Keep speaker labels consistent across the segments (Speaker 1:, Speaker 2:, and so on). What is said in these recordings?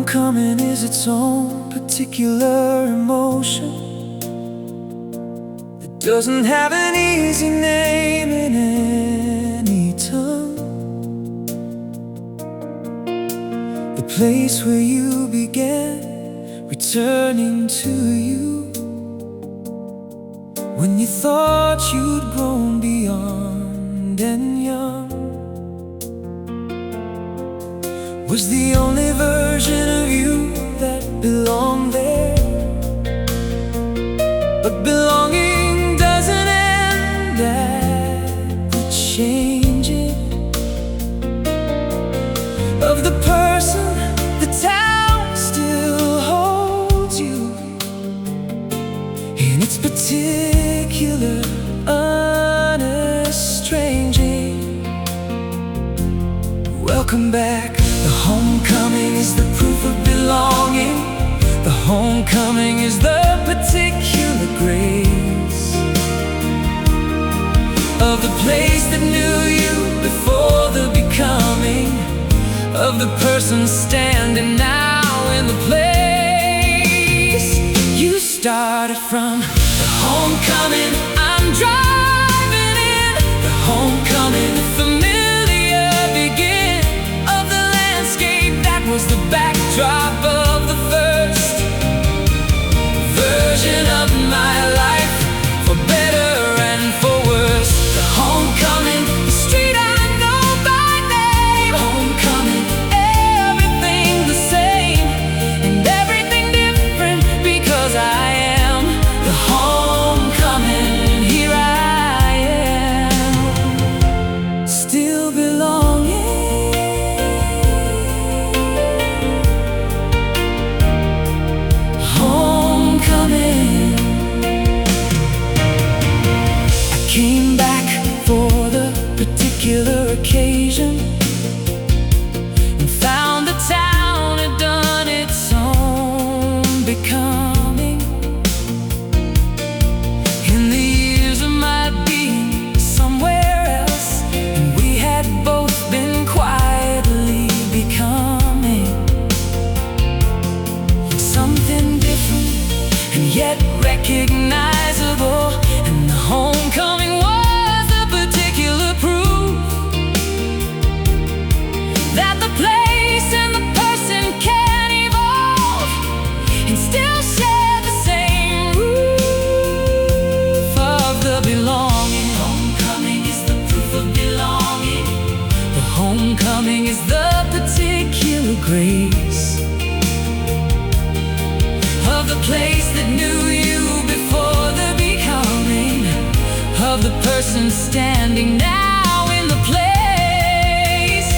Speaker 1: Homecoming is its own particular emotion. It doesn't have an easy name in any tongue. The place where you began returning to you when you thought you'd grown beyond and young was the only version of you that belonged there. But belonging doesn't end at the changing of the person. The town still holds you in its particular unestranging. Welcome back. The homecoming is the proof of belonging. The homecoming is the particular grace of the place that knew you before the becoming of the person standing now in the place you started from. The homecoming I'm driving in. The homecoming, the familiar begin of the landscape that was the backdrop of the first version of my life, for better and for worse. The homecoming, the street I know by name. Homecoming, everything the same and everything different, because I am the homecoming. Here I am, still belonging. Came back for the particular occasion and found the town had done its own becoming. In the years of my being somewhere else, and we had both been quietly becoming something different and yet recognizable. And the homecoming was the particular proof that the place and the person can evolve and still share the same roof of the belonging. Homecoming is the proof of belonging. The homecoming is the particular grace of the place that knew you before the becoming of the person standing now in the place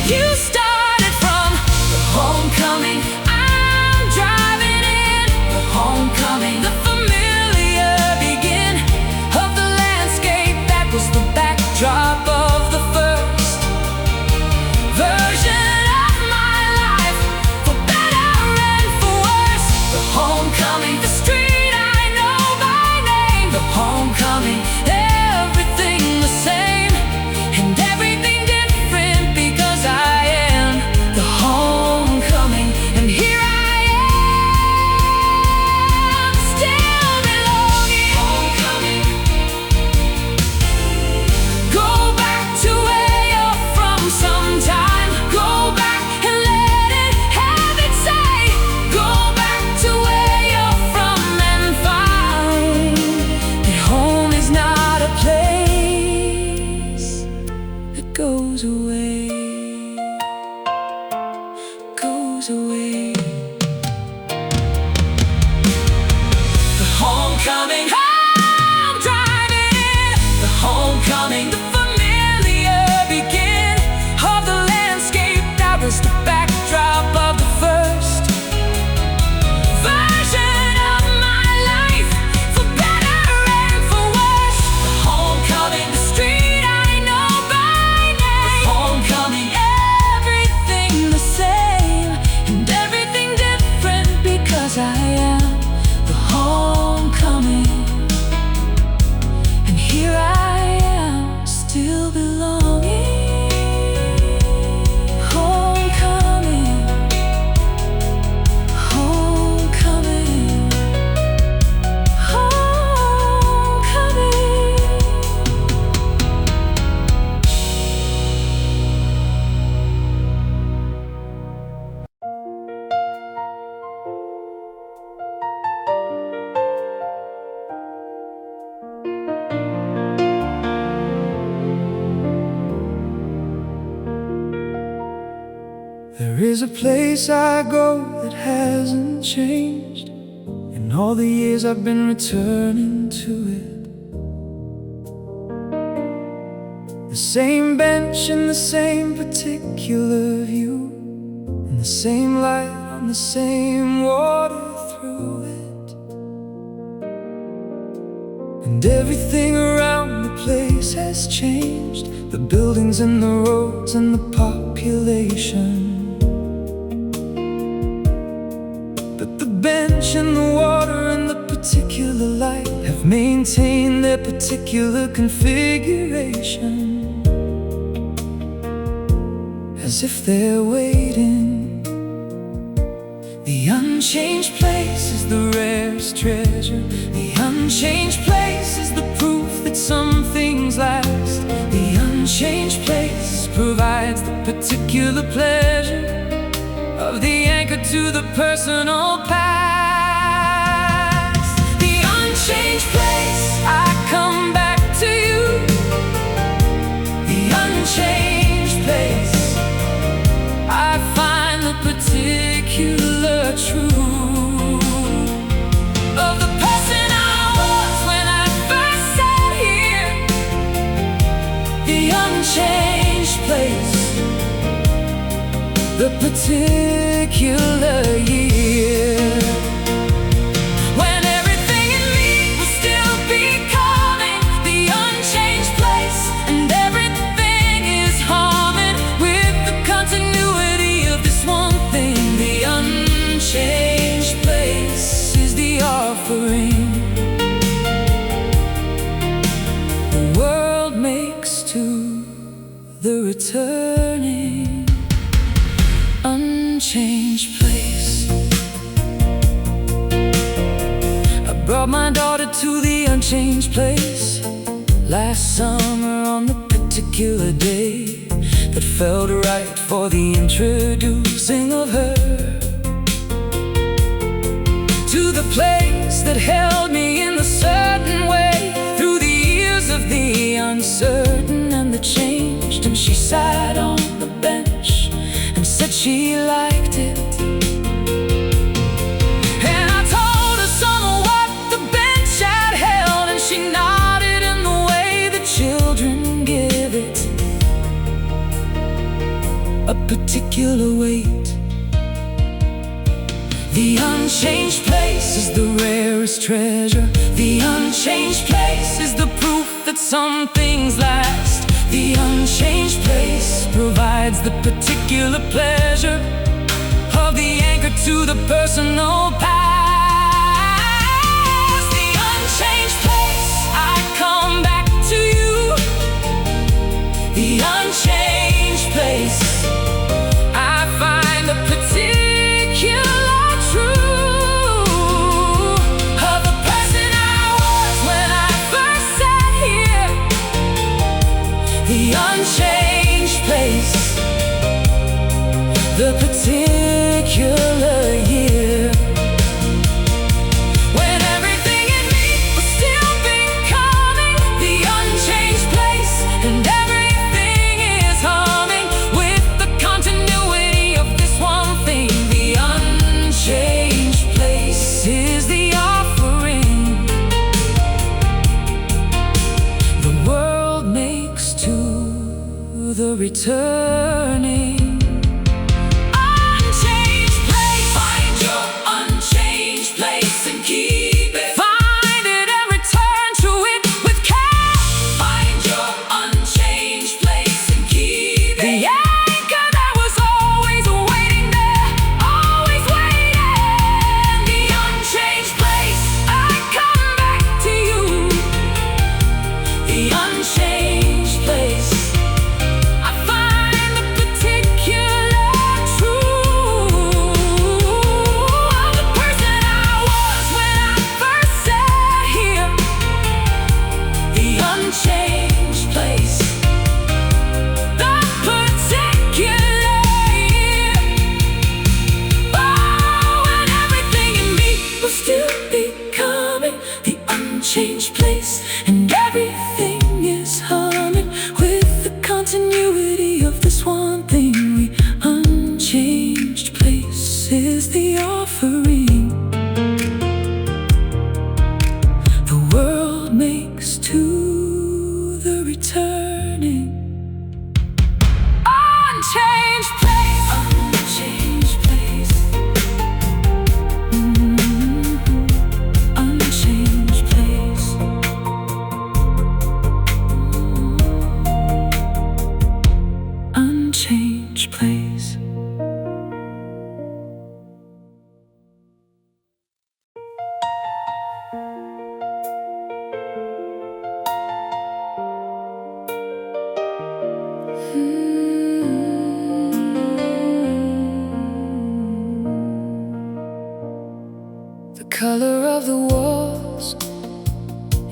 Speaker 1: you started from. The homecoming I'm driving in. The homecoming, the familiar begin of the landscape that was the backdrop of the first version of my life, for better and for worse. The homecoming, the street I know by name. The homecoming, everything the same and everything different, because I am the homecoming. And here I am, still belonging. Homecoming, go back to where you're from sometime. Go back and let it have its say. Go back to where you're from and find that home is not a place that goes away, goes away. The homecoming I'm driving in. The homecoming, the familiar begin of the landscape that was the backdrop of the first version of my life, for better and for worse. The homecoming, the street I know by name. The homecoming, everything the same and everything different, because I am the homecoming. is a place I go that hasn't changed. In all the years I've been returning to it. The same bench and the same particular view, and the same light on the same water through it. And everything around the place has changed, the buildings and the roads and the population. But the bench and the water and the particular light have maintained their particular configuration, as if they're waiting. The unchanged place is the rarest treasure. The unchanged place is the proof that some things last. The unchanged place provides the particular pleasure of the anchor to the personal past. The unchanged place, I come back to you. The unchanged place, I find the particular truth of the person I was when I first sat here. The unchanged place, the particular year, when everything in me was still becoming the unchanged place, and everything is humming with the continuity of this one thing. The unchanged place is the offering the world makes to the returning. Unchanged place. I brought my daughter to the unchanged place last summer on the particular day that felt right for the introducing of her to the place that held me in a certain way through the years of the uncertain and the changed. And she sat on the bench and said she liked it. And I told her some of what the bench had held, and she nodded in the way the children give it a particular weight. The unchanged place is the rarest treasure. The unchanged place is the proof that some things last. The unchanged place provides the particular pleasure of the anchor to the personal past. The unchanged place, I come back to you. The unchanged place, I find the particular truth of the person I was when I first sat here. The unchanged place, the particular year, when everything in me was still becoming the unchanged place, and everything is humming with the continuity of this one thing. The unchanged place is the offering the world makes to the returning. Unchanged place, find your unchanged place and keep it. Find it and return to it with care. Find your unchanged place and keep it. The anchor that was always waiting there, always waiting. The unchanged place, I come back to you. The unchanged place, I find the the offering the world makes to the returning. Unchanged place, unchanged place. Unchanged place. Unchanged place. The color of the walls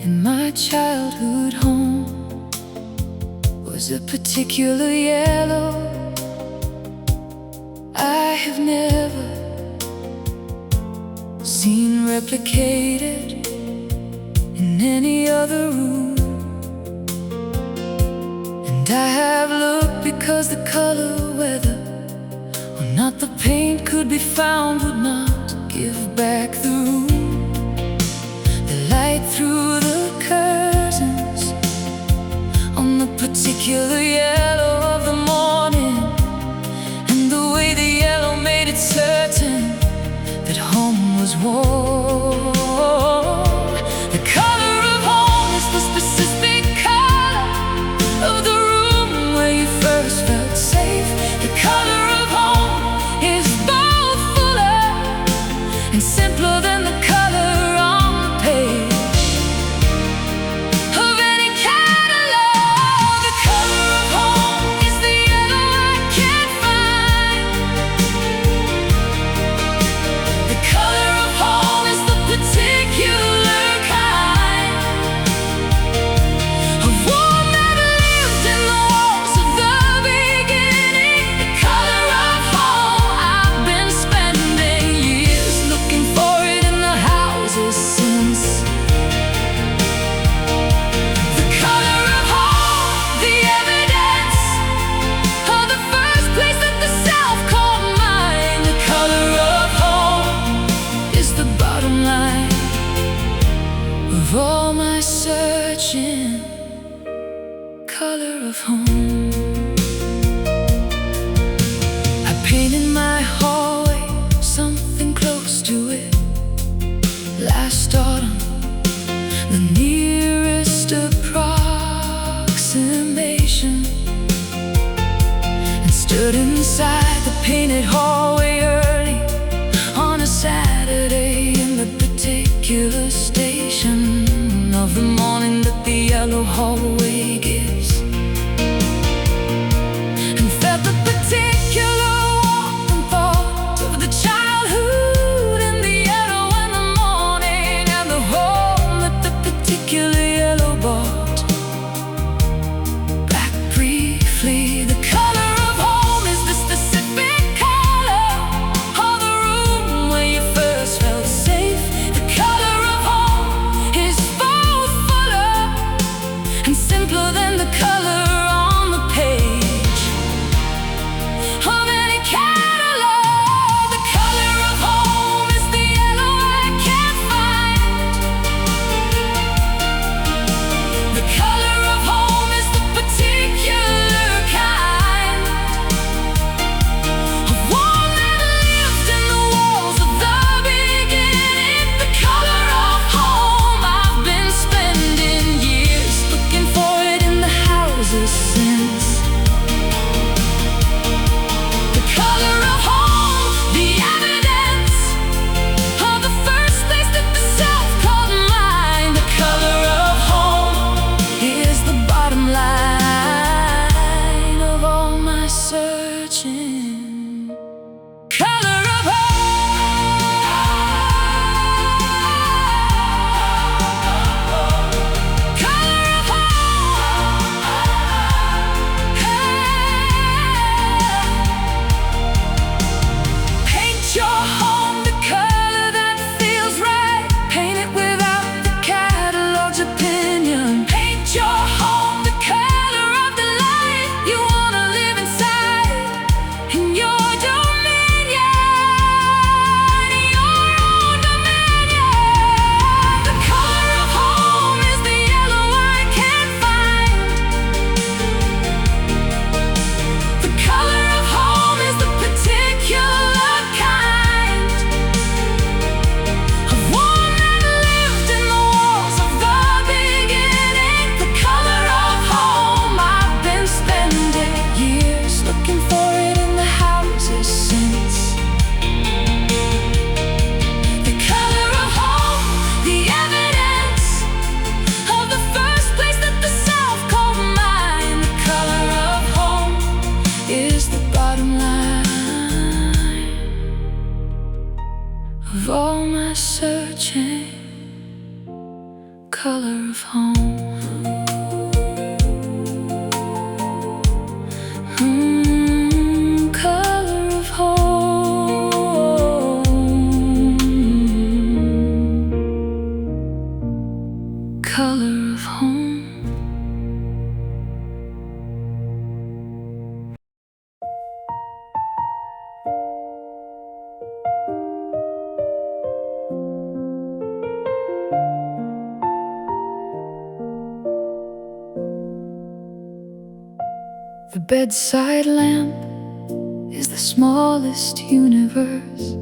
Speaker 1: in my childhood home was a particular yellow I have never seen replicated in any other room. And I have looked because the color, whether or not the paint could be found, would not give back the room. The light through the curtains on the particular yellow of the morning, and the way the yellow made it certain that home was warm. The color of home is the specific color of the room where you first felt safe. The color of home is both fuller and simpler than the color on the page of any catalog. The color of home is the yellow I can't find. The color of home is the particular kind of warm that lived in the walls of the beginning. The color of home, I've been spending years looking for it in the houses since. The color of home, the evidence of the first place that the South called mine. The color of home is the bottom line of all my searching. Color of home. I painted my hallway something close to it last autumn, the nearest approximation, and stood inside the painted hallway early on a Saturday in the particular station of the morning that the yellow hallway gives. of all my searching, color of home. Color of home. Color of home. The bedside lamp is the smallest universe.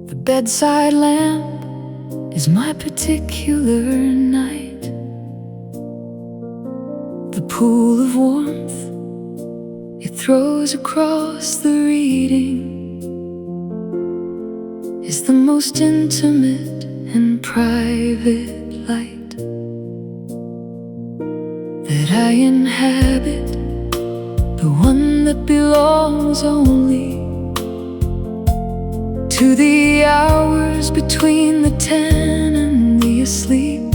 Speaker 1: The bedside lamp is my particular night. The pool of warmth it throws across the reading is the most intimate and private light that I inhabit, the one that belongs only to the hours between the 10 and the asleep,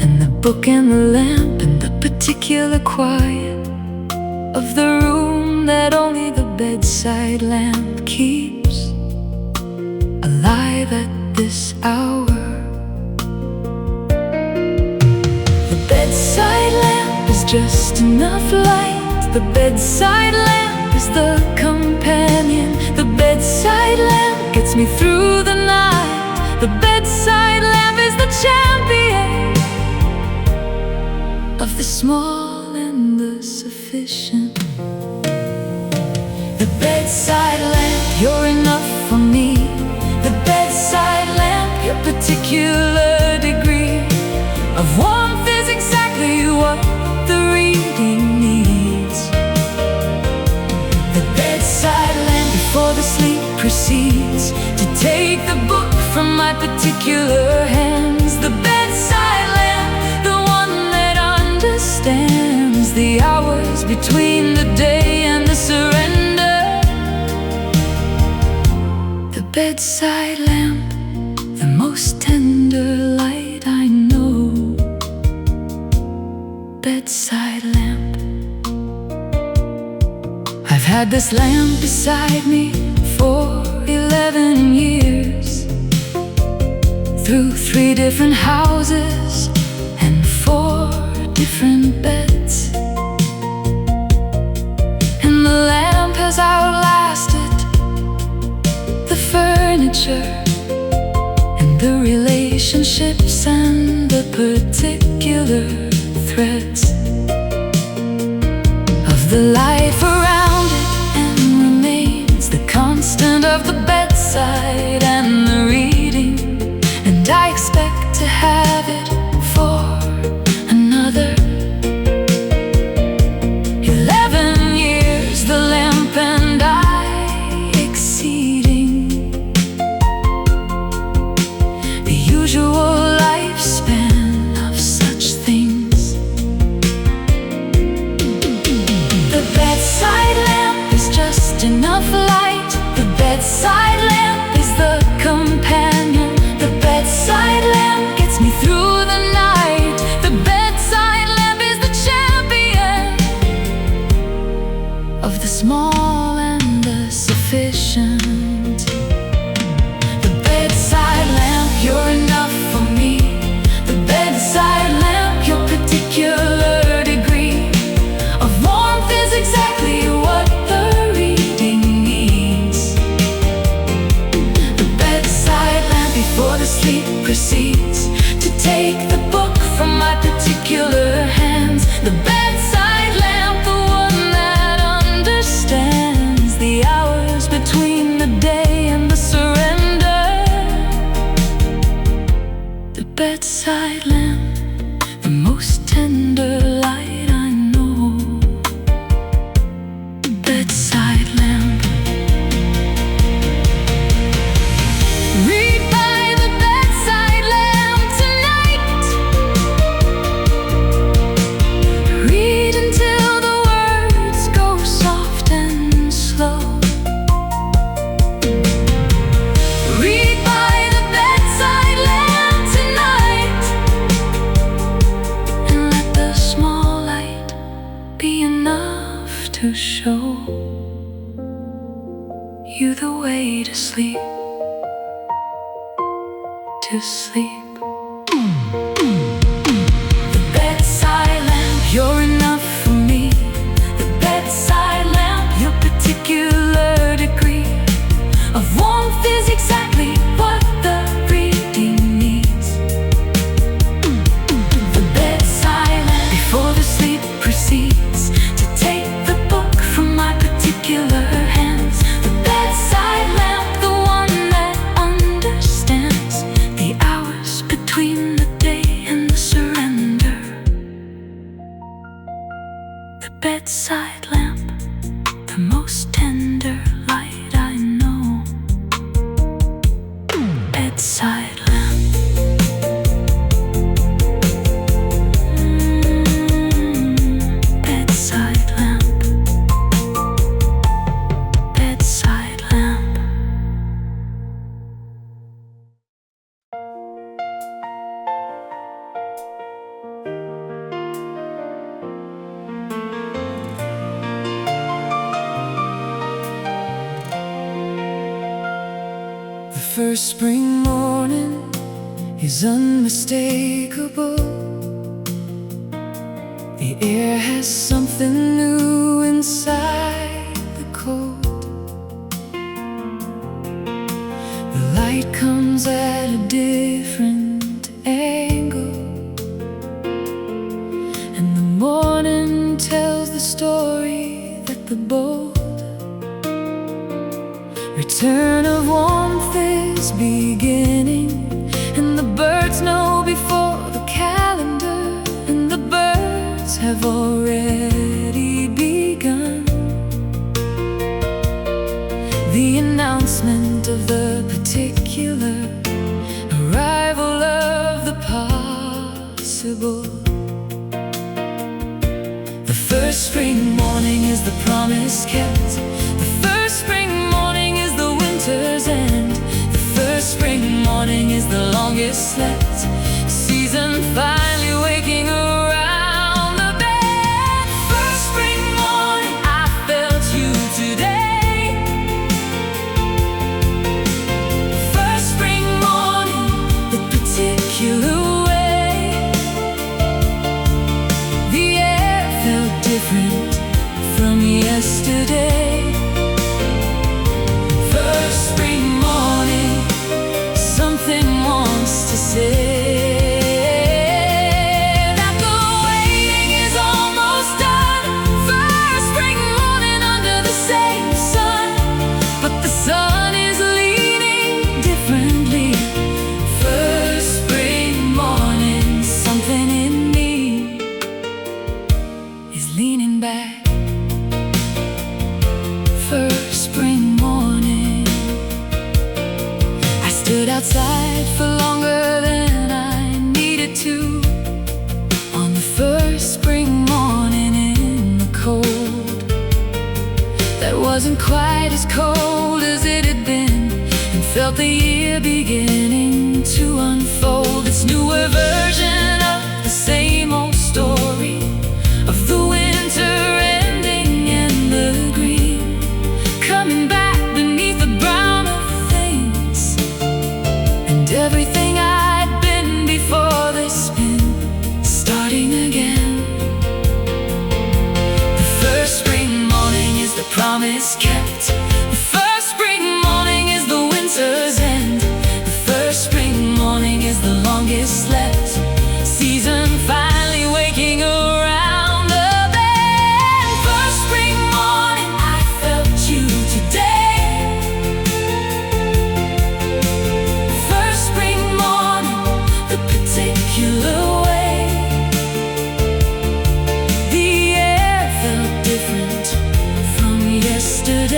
Speaker 1: and the book and the lamp and the particular quiet of the room that only the bedside lamp keeps alive at this hour. The bedside lamp is just enough light. The bedside lamp is the companion. The bedside lamp gets me through the night. The bedside lamp is the champion of the small and the sufficient. The bedside lamp, you're enough for me. The bedside lamp, your particular degree of warmth is exactly what the reading needs. The bedside lamp, before the sleep proceeds to take the book from my particular hands. The bedside lamp, the one that understands the hours between the day and the surrender. The bedside lamp, the most tender light I know. Bedside lamp. I've had this lamp beside me for 11 years, through 3 different houses and 4 different beds, and the lamp has outlasted the furniture and the relationships and the particular threads of the life around it, and remains the constant of the bedside and the reading. And I expect to have it for another 11 years, the lamp and I exceeding the usual lifespan of such things. The bedside lamp is just enough light. The bedside lamp is the companion. The bedside lamp gets me through the night. The bedside lamp is the champion of the small and the sufficient. The bedside lamp, you're enough for me. The bedside lamp, your particular degree of warmth is exactly what the reading needs. you the way to sleep, to sleep. The bedside lamp, you're enough for me. The bedside lamp, your particular degree of warmth is exactly what the reading needs. The bedside lamp, before the sleep proceeds, to take the book from my particular hands. The bedside lamp, the one that understands the hours between the day and the surrender. The bedside lamp, the most tender light I know. Bedside lamp. Bedside lamp. Bedside lamp. The first spring morning is unmistakable. The air has something new inside the cold. The light comes at a different angle, and the morning tells the story that the bold return of warmth is beginning. And the birds know before the calendar, and the birds have already begun the announcement of the particular arrival of the possible. The first spring morning is the promise kept. The first spring morning is the winter's end. The first spring morning is the longest slept season, finally waking around the bed. First spring morning, I felt you today. First spring morning, the particular way. The air felt different from yesterday. First spring morning, something wants to say that the waiting is almost done. First spring morning under the same sun, but the sun is leaning differently. First spring morning, something in me is leaning back. First spring morning, I stood outside for longer than I needed to on the first spring morning in the cold. That wasn't quite as cold as it had been, and felt the year beginning to unfold. Its newer version of the same old story of the winter ending and the green coming back beneath the brown of things. And everything I'd been before this been starting again. The first spring morning is the promise kept. The first spring morning is the winter's end. The first spring morning is the longest slept season, finally waking around the bed. First spring morning, I felt you today. First spring morning, the particular way. The air felt different from yesterday.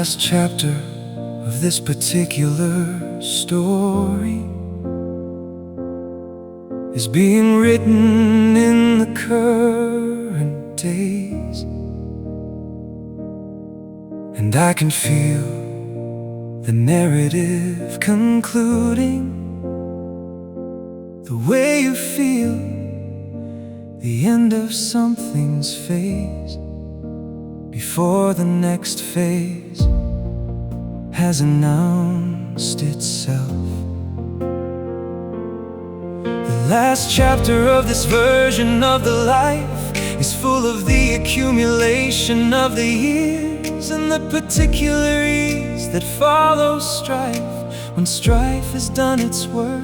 Speaker 1: last chapter of this particular story is being written in the current days, and I can feel the narrative concluding the way you feel the end of something's phase before the next phase has announced itself. The last chapter of this version of the life is full of the accumulation of the years and the particular ease that follows strife when strife has done its work.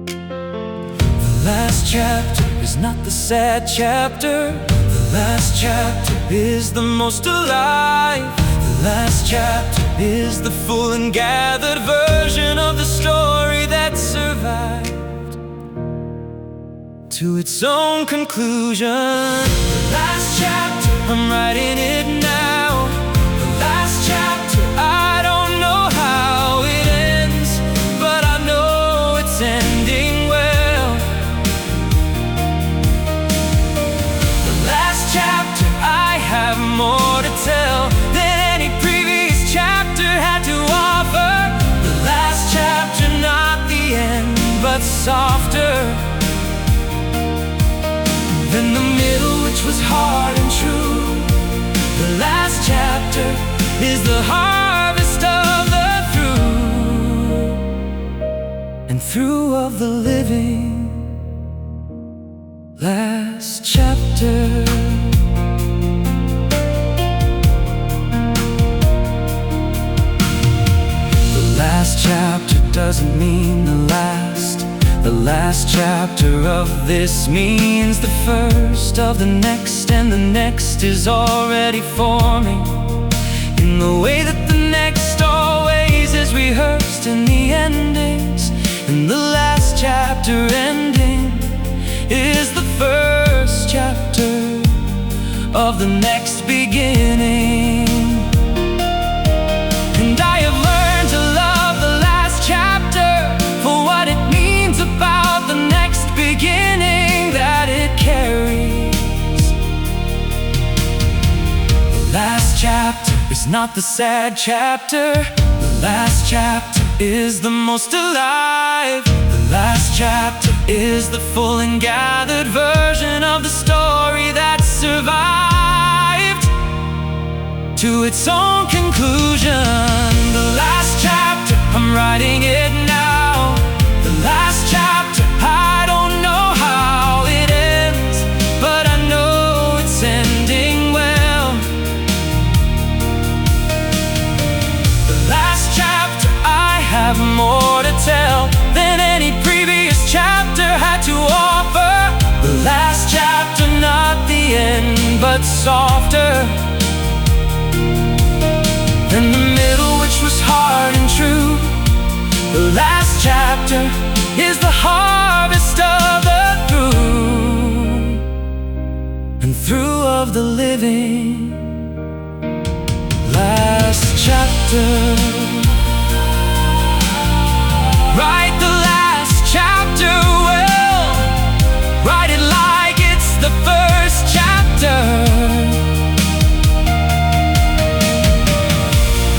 Speaker 1: The last chapter is not the sad chapter. The last chapter is the most alive. The last chapter is the full and gathered version of the story that survived to its own conclusion. The last chapter, I'm writing it now. The last chapter, I don't know how it ends, but I know it's ending well. The last chapter, I have more to tell than any previous chapter had to offer. The last chapter, not the end, but softer than the middle, which was hard and true. The last chapter is the harvest of the through and through of the living. Last chapter. The last chapter doesn't mean the last. The last chapter of this means the first of the next, and the next is already forming in the way that the next always is rehearsed in the endings. And the last chapter ending is the first chapter of the next beginning. And I have learned to love the last chapter for what it means about the next beginning that it carries. The last chapter is not the sad chapter. The last chapter is the most alive. The last chapter is the full and gathered version of the story that survived to its own conclusion. The last chapter, I'm writing it now. The last chapter, I don't know how it ends, but I know it's ending well. The last chapter, I have more to tell than any previous chapter had to offer. The last chapter, not the end, but softer than the middle, which was hard and true. The last chapter is the harvest of the through and through of the living. Last chapter. Write the last chapter well. Write it like it's the first chapter.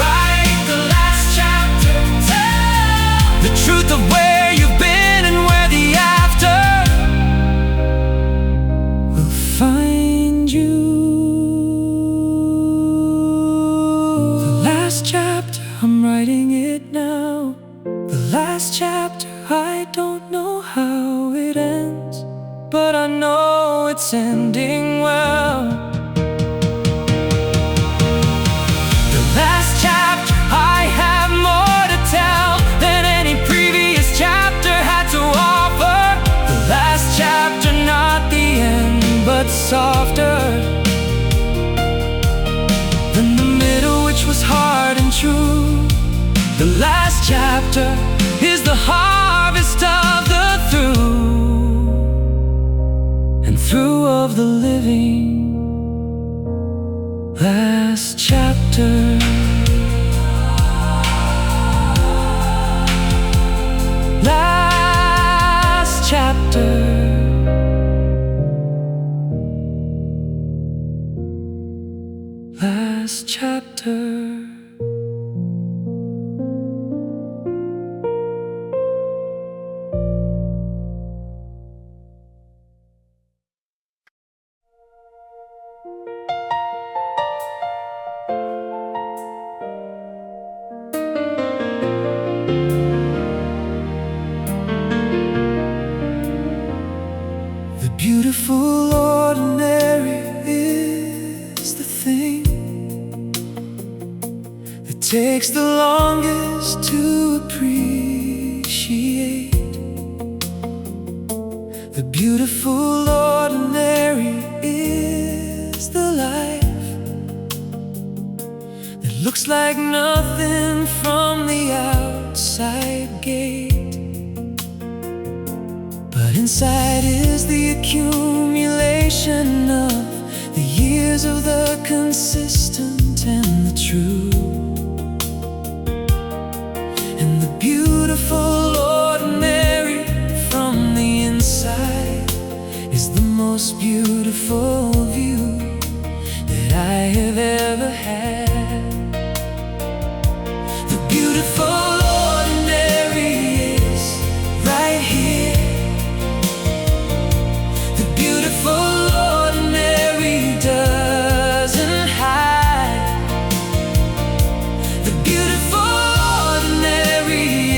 Speaker 1: Write the last chapter. Tell the truth of where you've been and where the after will find you. The last chapter, I'm writing it now. The last chapter, I don't know how it ends, but I know it's ending well. The last chapter, I have more to tell than any previous chapter had to offer. The last chapter, not the end, but softer than the middle, which was hard and true. The last chapter is the harvest of the through and through of the living. Last chapter. takes the longest to appreciate the beautiful ordinary is the life that looks like nothing from the outside gate, but inside is the accumulation of the years of the consistent and the true. And the beautiful ordinary from the inside is the most beautiful view that I have ever had. The beautiful ordinary is right here. The beautiful ordinary doesn't hide. The beautiful ordinary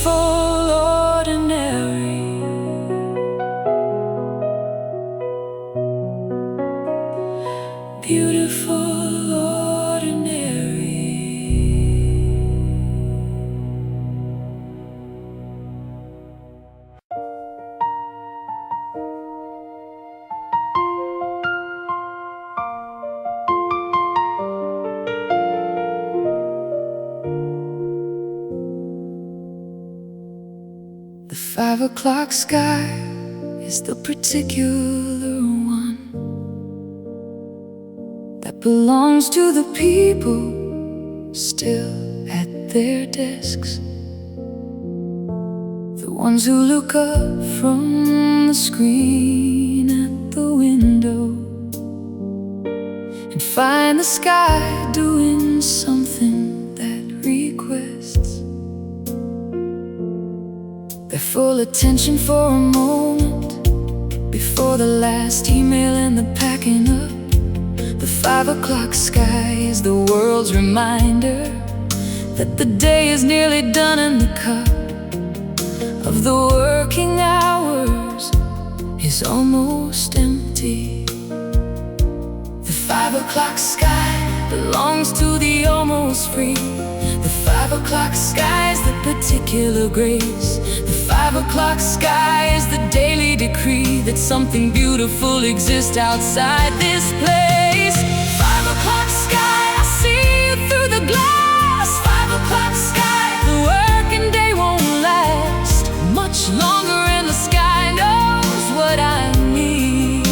Speaker 1: beautiful ordinary. Beautiful ordinary. The 5 o'clock sky is the particular one that belongs to the people still at their desks, the ones who look up from the screen at the window and find the sky doing something that requests their full attention for a moment before the last email and the packing up. The 5 o'clock sky is the world's reminder that the day is nearly done and the cup of the working hours is almost empty. The 5 o'clock sky belongs to the almost free. The 5 o'clock sky is the particular grace. The 5 o'clock sky is the daily decree that something beautiful exists outside this place. 5 o'clock sky, I see you through the glass. 5 o'clock sky, the working day won't last much longer and the sky knows what I need.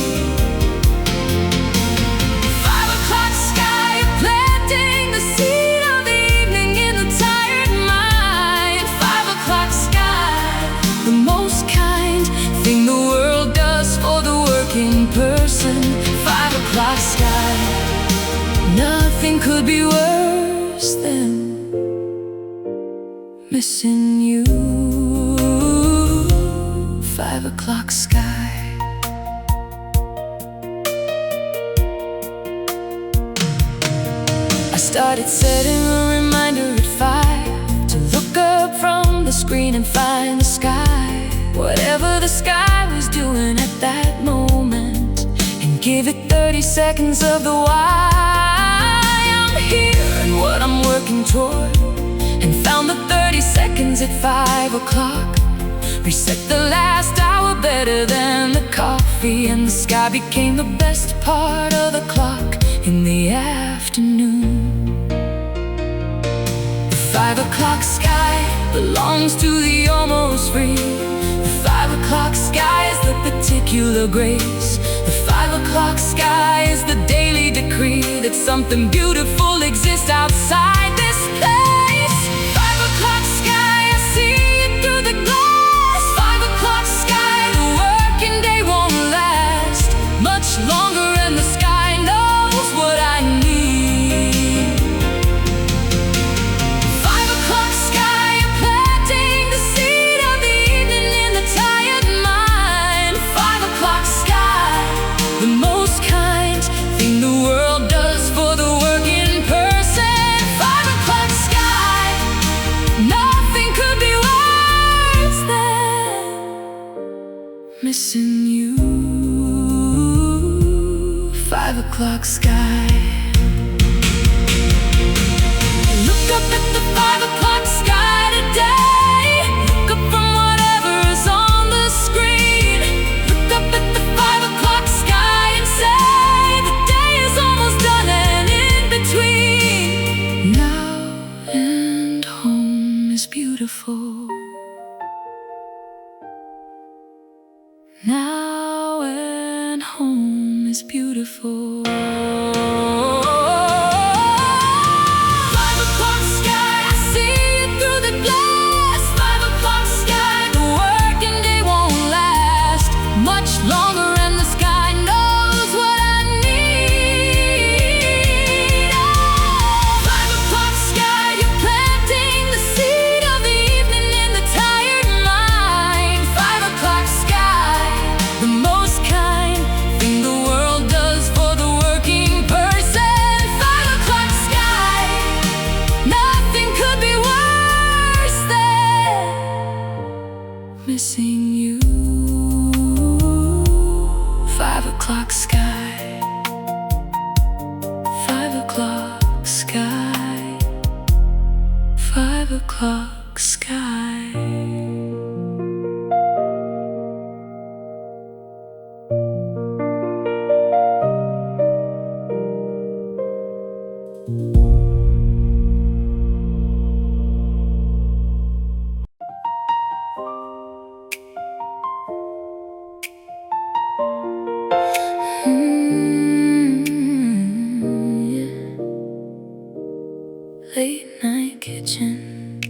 Speaker 1: 5 o'clock sky, you're planting the seed of the evening in the tired mind. 5 o'clock sky, the most kind thing the world does for the working person. 5 o'clock sky, nothing could be worse than missing you. 5 o'clock sky. I started setting a reminder at 5 to look up from the screen and find the sky, whatever the sky was doing at that moment, and give it 30 seconds of the why I'm here and what I'm working toward, and found the 30 seconds at 5 o'clock. Reset the last hour better than the coffee, and the sky became the best part of the clock in the afternoon. The 5 o'clock sky belongs to the almost free. The 5 o'clock sky is the particular grace. The 5 o'clock sky is the daily decree that something beautiful exists outside this place. 5 o'clock sky, I see it through the glass. 5 o'clock sky, the working day won't last much longer and the sky knows what I need. 5 o'clock sky, you're planting the seed of the evening in the tired mind. 5 o'clock sky, the most kind thing the world does for the working person. 5 o'clock sky, nothing could be worse than missing you. 5 o'clock sky. Look up at the 5 o'clock sky today. Look up from whatever is on the screen. Look up at the 5 o'clock sky and say the day is almost done and in between. Now and home is beautiful. Now and home is beautiful. 5 o'clock sky, I see it through the glass. 5 o'clock sky, the working day won't last much longer and the sky knows what I need. 5 o'clock sky, you're planting the seed of the evening in the tired mind. 5 o'clock sky, the most kind thing the world does for the working missing you. 5 o'clock sky, 5 o'clock sky, 5 o'clock sky. Late night kitchen.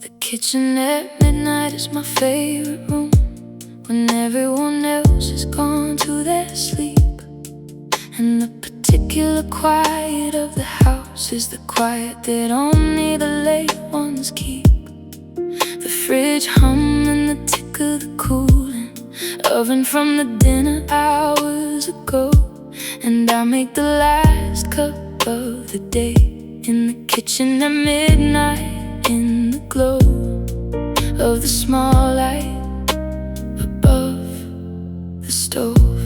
Speaker 1: The kitchen at midnight is my favorite room, when everyone else has gone to their sleep. And the particular quiet of the house is the quiet that only the late ones keep. The fridge hum and the tick of the cooling oven from the dinner hours ago. And I make the last cup of the day in the kitchen at midnight, in the glow of the small light above the stove.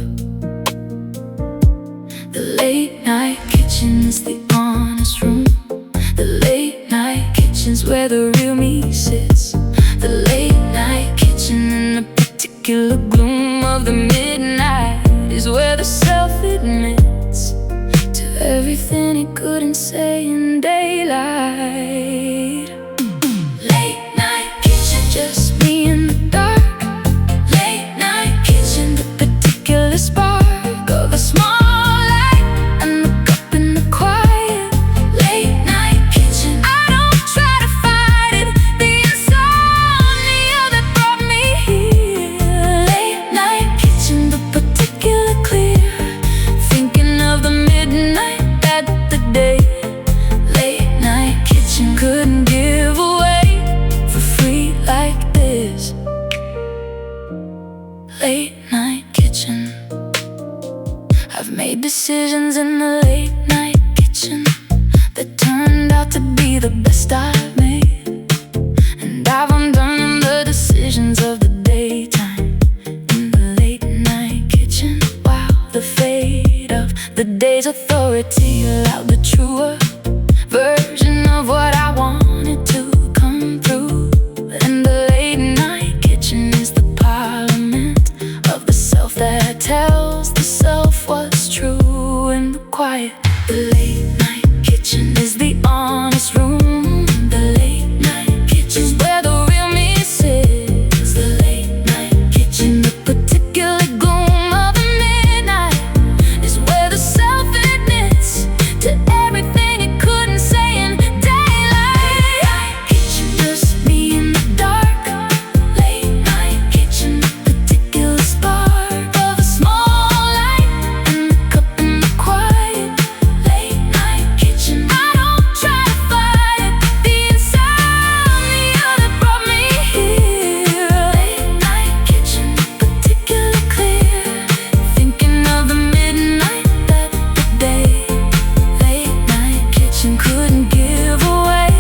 Speaker 1: The late night kitchen is the honest room. The late night kitchen's where the real me sits. The late night kitchen in the particular gloom of the midnight is where the self admits to everything he couldn't say in daylight. Late night kitchen, just me in the dark. Late night kitchen, the particular spark of a small light and the cup in the quiet. Late night kitchen, I don't try to fight it, the insomnia that brought me here. Late night kitchen, the particular clear, thinking of the midnight that the day. Late night kitchen couldn't give away for free like this. Late night kitchen. I've made decisions in the late night kitchen that turned out to be the best I've made. And I've undone the decisions of the daytime in the late night kitchen. Wow, the fate of the day's authority allowed the truer version of what I wanted to come through. And the late night kitchen is the parliament of the self that tells the self what's true in the quiet. The late night kitchen is the honest room. The late night kitchen is where the real me sits. The late night kitchen, the particular gloom of the midnight is where the self admits to everything it couldn't say in daylight. Late night kitchen, just me in the dark. Late night kitchen, the particular spark of a small light and the cup in the quiet. Late night kitchen, I don't try to fight it, the insomnia that brought me here. Late night kitchen, particular clear, thinking of the midnight that the day. Late night kitchen couldn't give away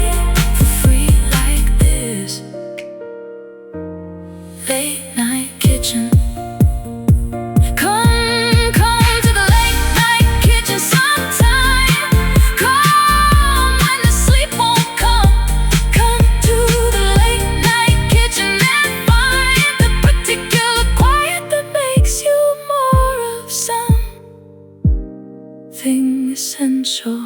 Speaker 1: for free like this. Late night kitchen. Come to the late night kitchen sometime. Come when the sleep won't come. Come to the late night kitchen and find the particular quiet that makes you more of something essential.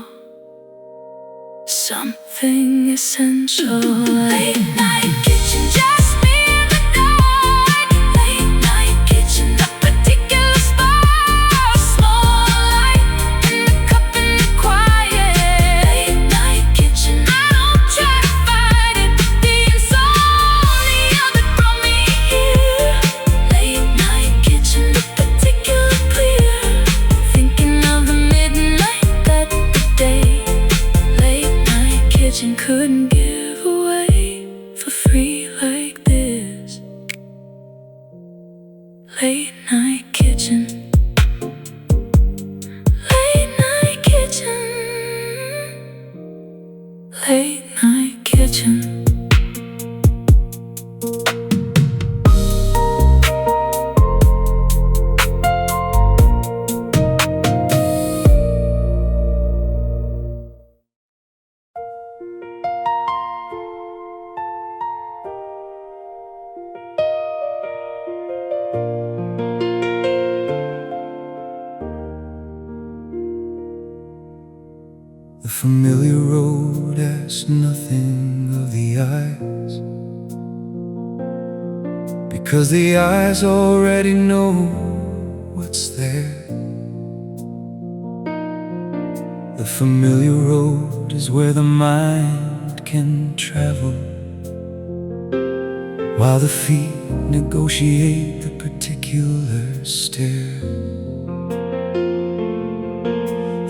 Speaker 1: Something essential. Late night kitchen, just me in the dark. Late night kitchen, the particular spark, small light and the cup in the quiet. Late night kitchen, I don't try to fight it, the insomnia that brought me here. Late night kitchen, the particular clear, thinking of the midnight that the day. Late night kitchen couldn't give away familiar road asks nothing of the eyes, because the eyes already know what's there. The familiar road is where the mind can travel, while the feet negotiate the particular stair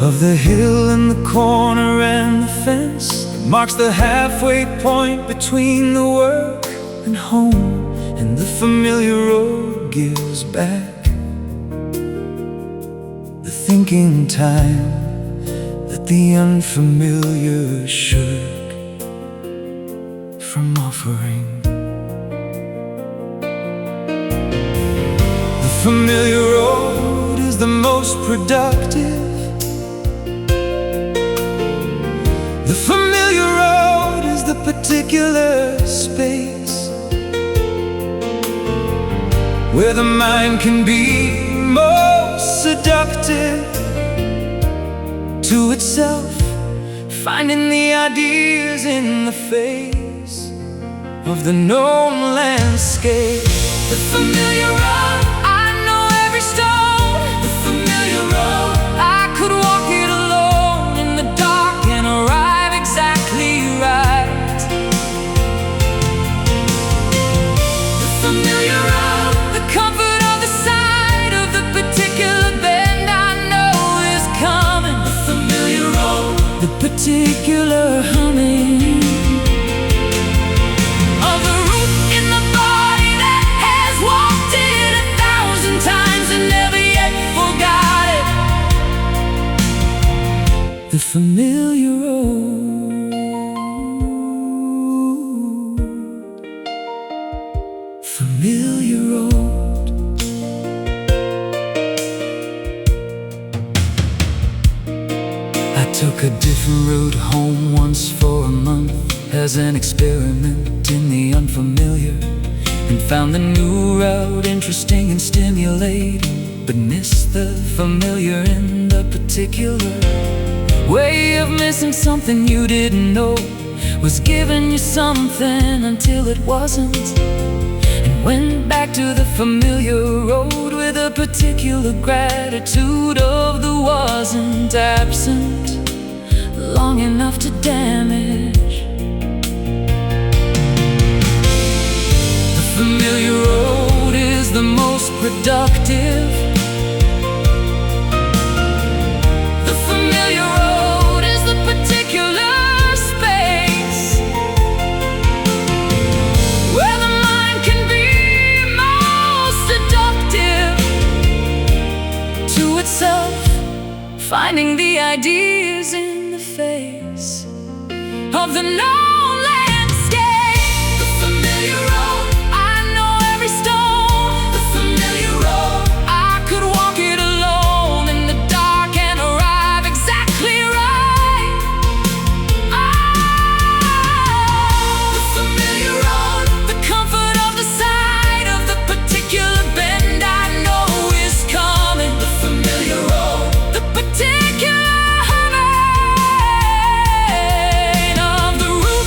Speaker 1: of the hill and the corner and the fence that marks the halfway point between the work and home. And the familiar road gives back the thinking time that the unfamiliar shirk from offering. The familiar road is the most productive. The familiar road is the particular space where the mind can be most seductive to itself, finding the ideas in the face of the known landscape. The familiar road, I know every stone. The familiar road, I could walk it alone in the dark and arrive exactly right. The familiar road, the comfort of the sight of the particular bend I know is coming. The familiar road, the particular humming of the root in the body that has walked it 1,000 times and never yet forgot it. The familiar road, familiar road. I took a different route home once for a month as an experiment in the unfamiliar, and found the new route interesting and stimulating, but missed the familiar in the particular way of missing something you didn't know was giving you something until it wasn't, and went back to the familiar road with a particular gratitude of the wasn't absent long enough to damage. The familiar road is the most productive. The familiar road is the particular space where the mind can be most seductive to itself, finding the ideas in the face of the known landscape. The familiar road, I know every stone. The familiar road, I could walk it alone in the dark and arrive exactly right. The familiar road, the comfort of the sight of the particular bend I know is coming. The familiar road, the particular humming of the root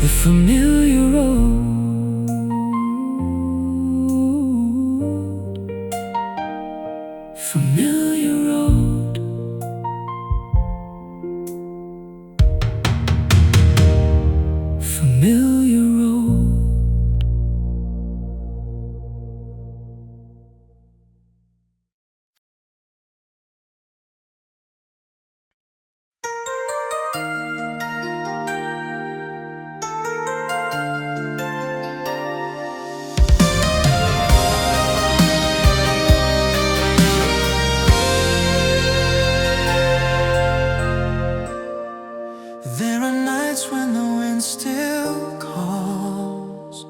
Speaker 1: the familiar road. Familiar road. Familiar road.
Speaker 2: There are nights when the wind still calls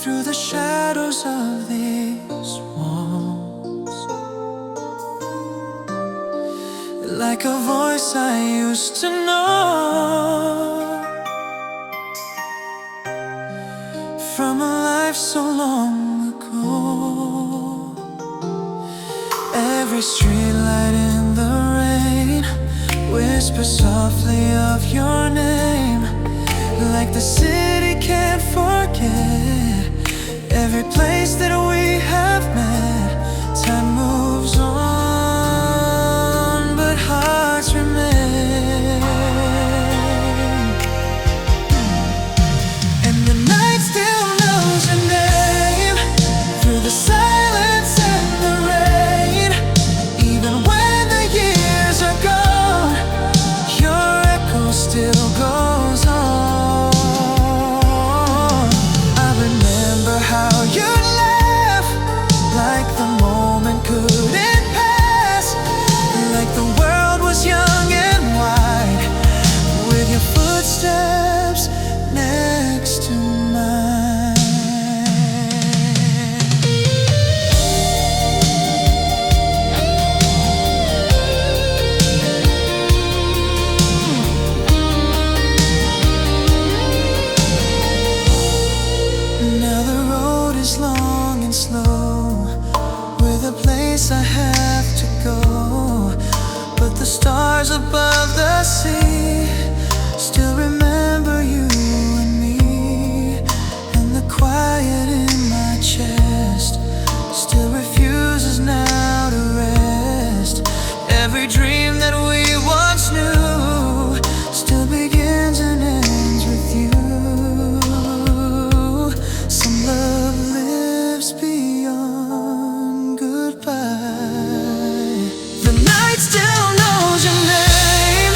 Speaker 2: through the shadows of these walls, like a voice I used to know from a life so long ago. Every street light in the rain whisper softly of your name, like the city can't forget every place that we have met. Time moves on, but hearts remain, and the night still knows your name through the silence and the rain. Even when the years are gone, still goes on. I remember how you laugh, like the moment couldn't pass, like the world was young and wide, with your footsteps next to mine. Long and slow, with a place I have to go, but the stars above the sea still remember you and me, and the quiet in my chest still refuses now to rest. Every dream that we once knew still begins and ends with you. Some love beyond goodbye. The night still knows your name,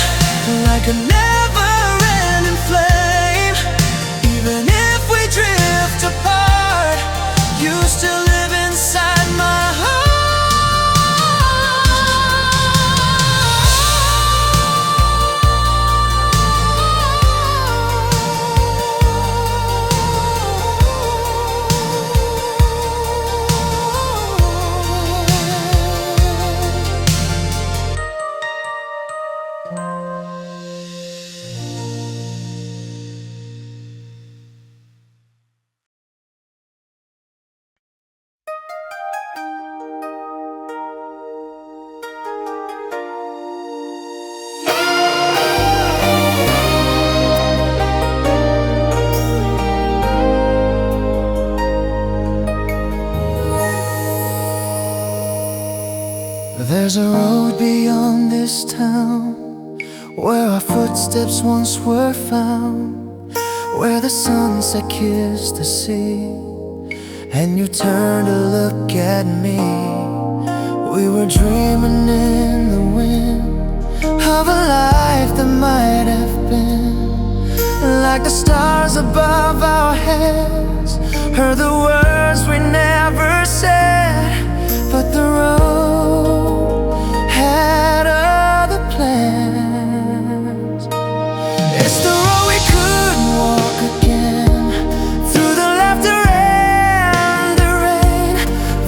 Speaker 2: like a never-ending flame. Even if we drift apart, you still live inside my heart. There's a road beyond this town where our footsteps once were found, where the sunset kissed the sea and you turned to look at me. We were dreaming in the wind of a life that might have been, like the stars above our heads. Heard the words we never said, but the road had other plans. It's the road we couldn't walk again, through the laughter and the rain.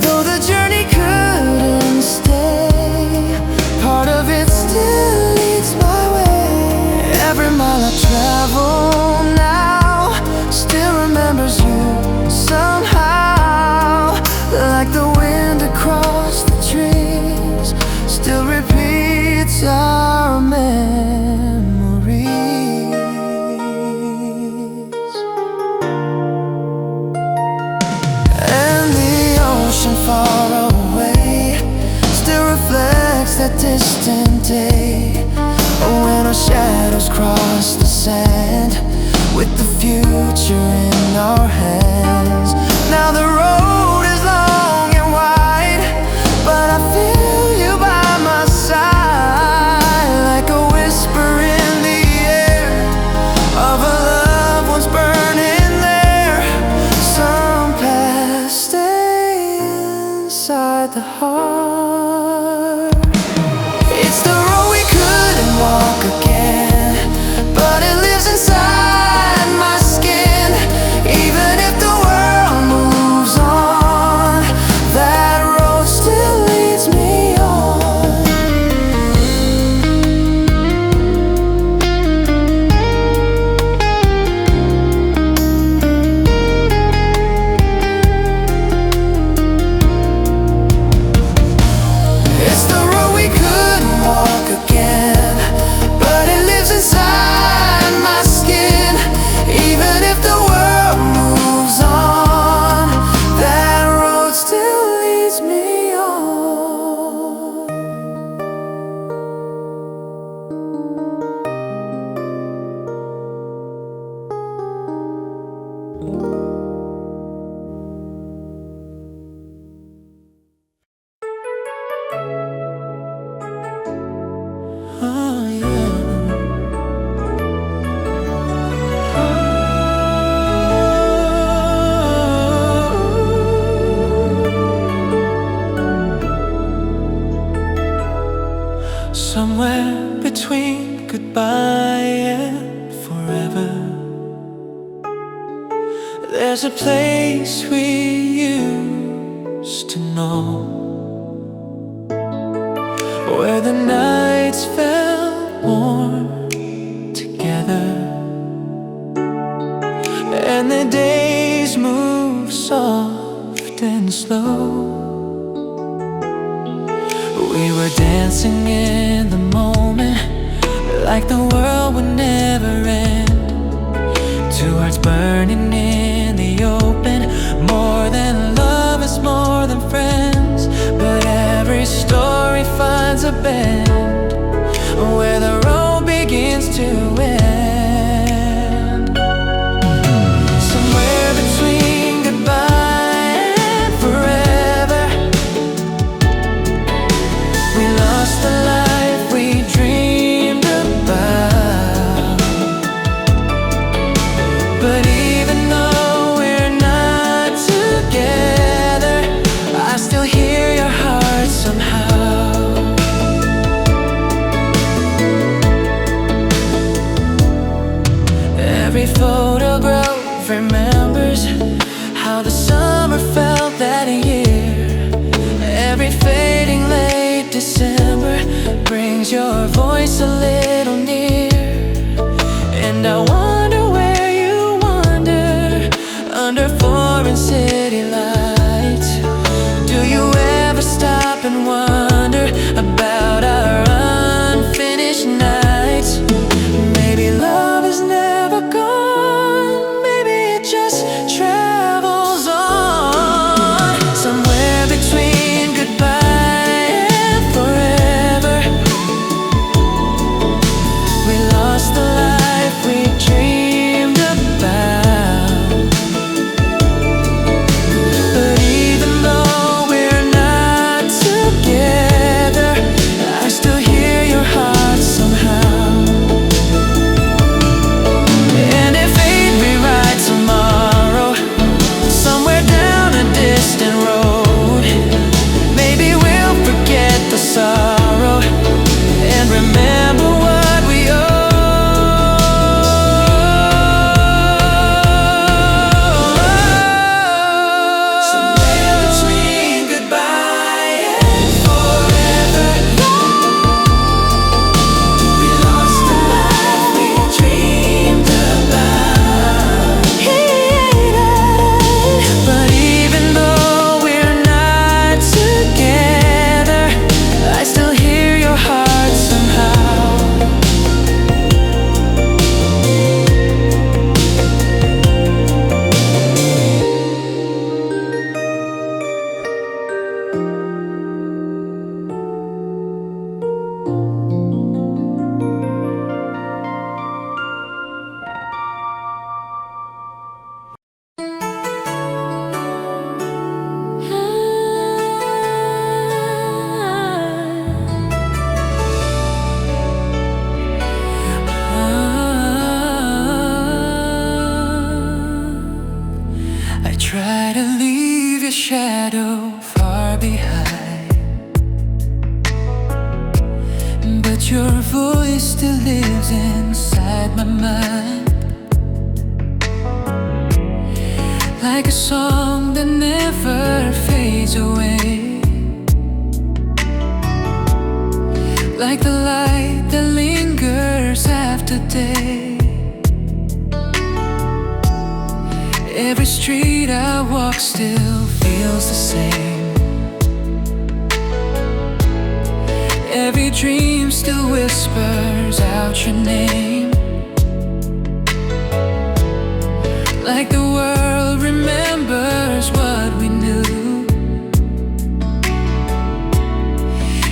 Speaker 2: Though the journey couldn't stay, part of it still leads my way. Every mile I travel now still remembers you somehow, like the wind across the trees. future in our hands. Now the road is long and wide, but I feel you by my side, like a whisper in the air of a love once burning there. Some past stay inside the heart. It's the road we couldn't walk again, but it lives inside my skin. Even if the world moves on, that road still leads me on. It's the road we couldn't walk again, but it lives inside my skin. Even if the world moves on, that road still leads me on. Oh, yeah. Somewhere between goodbye and forever, there's a place we used to know, where the nights felt warm together and the days moved soft and slow. We were dancing in the moment, like the world would never end. Two hearts burning in the open, more than lovers, more than friends. But every story finds a bend, where the road begins to end. Somewhere between goodbye and forever, we lost the life we dreamed about. But even though we're not together, I still hear your heart somehow. Every photograph remembers how the summer felt that year. Every fading late December brings your voice a little near. And I wonder where you wander under foreign city lights. Do you ever stop and wonder about our unfinished nights? Maybe love is never gone, maybe it just travels on. Somewhere between goodbye and forever,
Speaker 1: fades away, like the light that lingers after day. Every street I walk still feels the same. Every dream still whispers out your name, like the world remembers what we knew.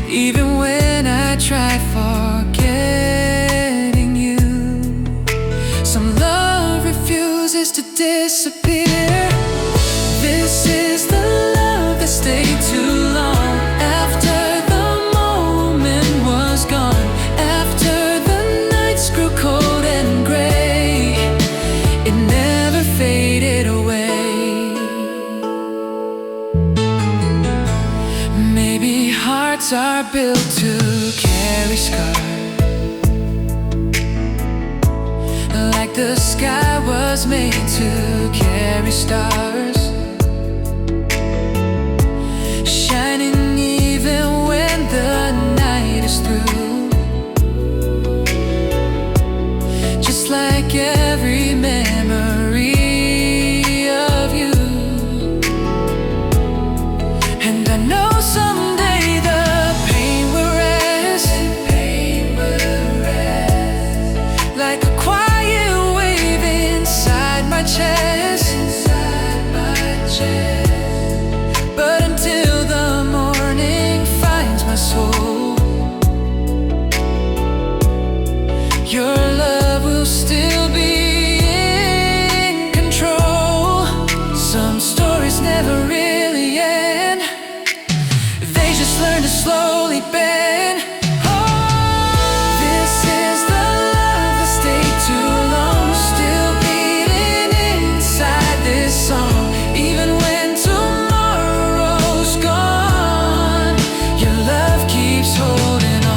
Speaker 1: Even when I try forgetting you, some love refuses to disappear. This is the love that stayed too long after the moment was gone, after the nights grew cold and gray. It never faded away. Maybe hearts are built to carry scars, like the sky was made to carry stars, shining even when the night is through. Just like every memory of you. And I know someday the pain will rest, like a quiet wave inside my chest. But until the morning finds my soul, your love will still be in control. Some stories never really end, they just learn to slowly bend. This is the love that stayed too long, still beating inside this song. Even when tomorrow's gone, your love keeps holding on.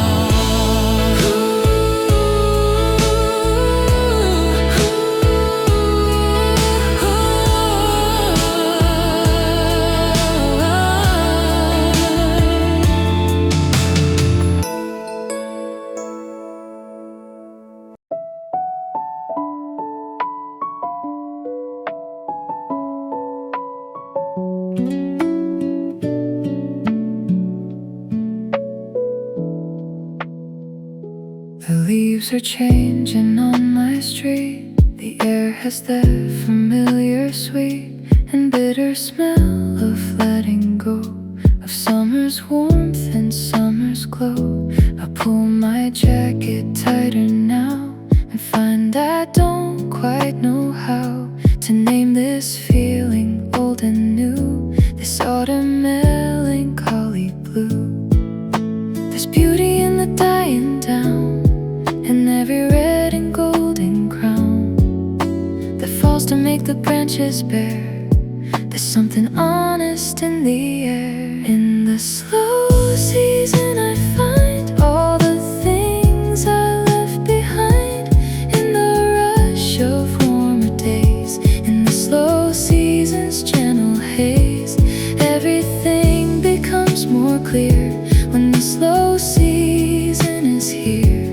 Speaker 1: The leaves are changing on my street. The air has that familiar sweet and bitter smell of letting go, of summer's warmth and summer's glow. I pull my jacket tighter now and find I don't quite know how to name this feeling, old and new, this autumn melancholy blue. There's beauty in the dying down, and every red and golden crown that falls to make the branches bare. There's something honest in the air. In the slow season I find all the things I left behind. In the rush of warmer days, in the slow season's gentle haze, everything becomes more clear. When the slow season is here,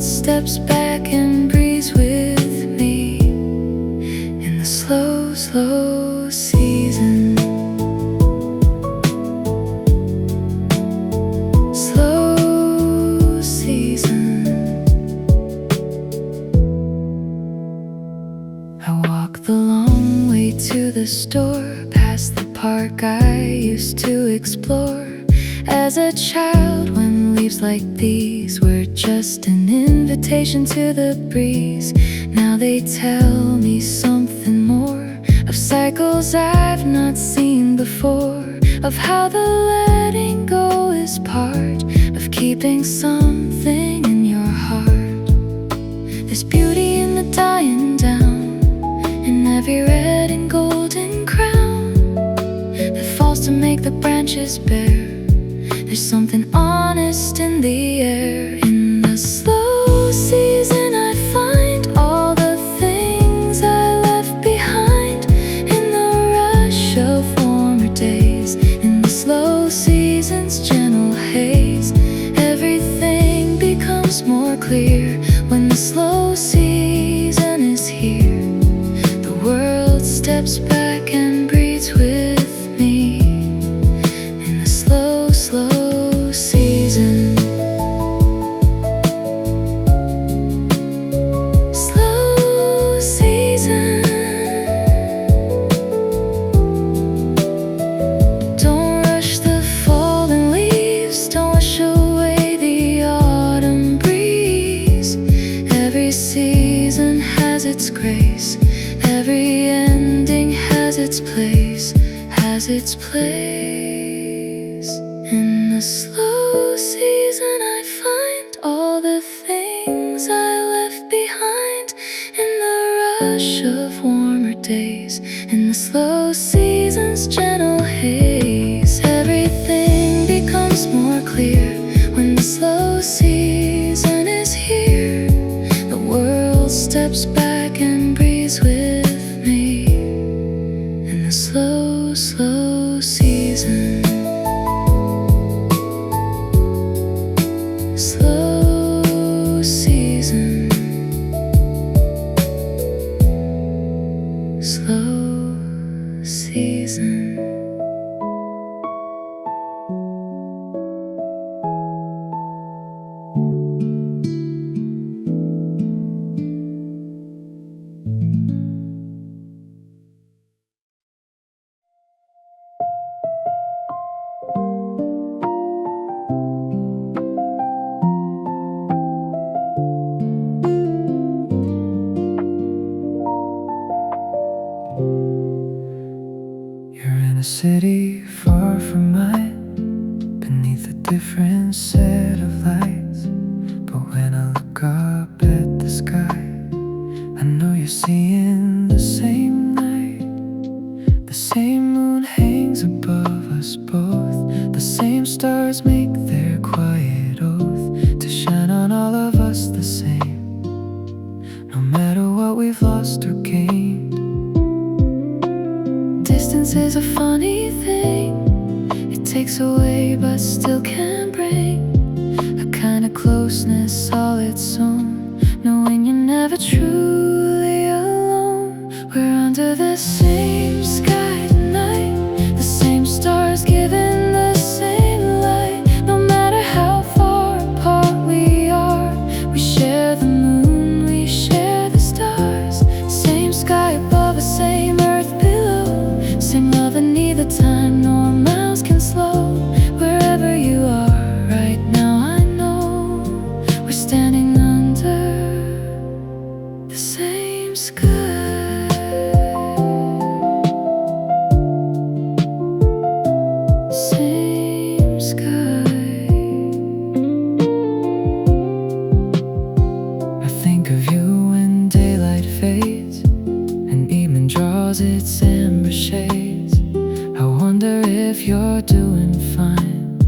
Speaker 1: steps back and breathes with me. In the slow, slow season. Slow season. I walk the long way to the store, past the park I used to explore as a child, when leaves like these were just an invitation to the breeze. Now they tell me something more, of cycles I've not seen before, of how the letting go is part of keeping something in your heart. There's beauty in the dying down, in every red and golden crown that falls to make the branches bare. There's something honest in the air. In the slow season I find all the things I left behind. In the rush of warmer days,
Speaker 2: clear when the slow season is here. The world steps back and breathes with me in the slow, slow season. Slow season. Don't rush the falling leaves, don't wash away the autumn breeze. Every season has its grace, every ending has its place, has its place. In the slow season I find all the things I left behind. In the rush of warmer days, in the slow season's gentle haze, everything becomes more clear when the slow season is here. The world steps back and breathes with me in the slow, slow season. Slow season. Slow season. You're in a city far from mine, beneath a different set of lights. But when I look up at the sky, I know you're seeing the same night. The same moon hangs above us both, the same stars make their quiet oath to shine on all of us the same, no matter what we've lost or gained. Distance is a funny thing, it takes away but still can bring a kind of closeness all its own, knowing you're never truly alone. We're under the same sky tonight, the same stars giving the same light. No matter how far apart we are, we share the moon, we share the stars. Same sky above us, same earth below, same love in neither time nor miles can slow. Wherever you are right now, I know we're standing under the same sky. Same sky. I think of you when daylight fades and evening draws its amber shades. I wonder if you're doing fine,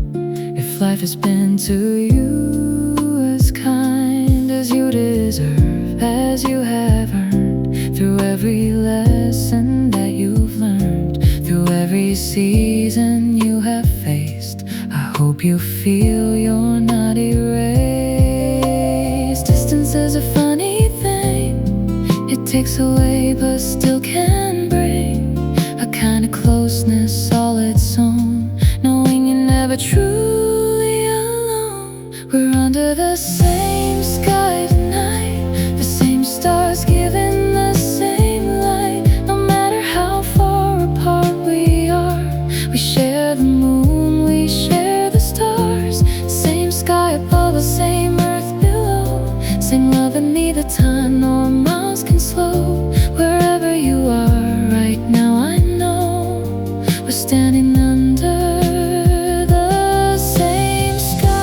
Speaker 2: if life has been to you as kind as you deserve, as you have earned, through every lesson that you've learned, through every season you have faced. I hope you feel you're not erased. Distance is a funny thing, it takes away but still can bring a kind of closeness all its own, knowing you're never truly alone. We're under the same sky tonight, the same stars giving the same light. No matter how far apart we are, we share the moon, we share the stars. Same sky above us, same earth below, same love in neither time nor miles can slow. Wherever you are right now, I know we're standing under the same sky.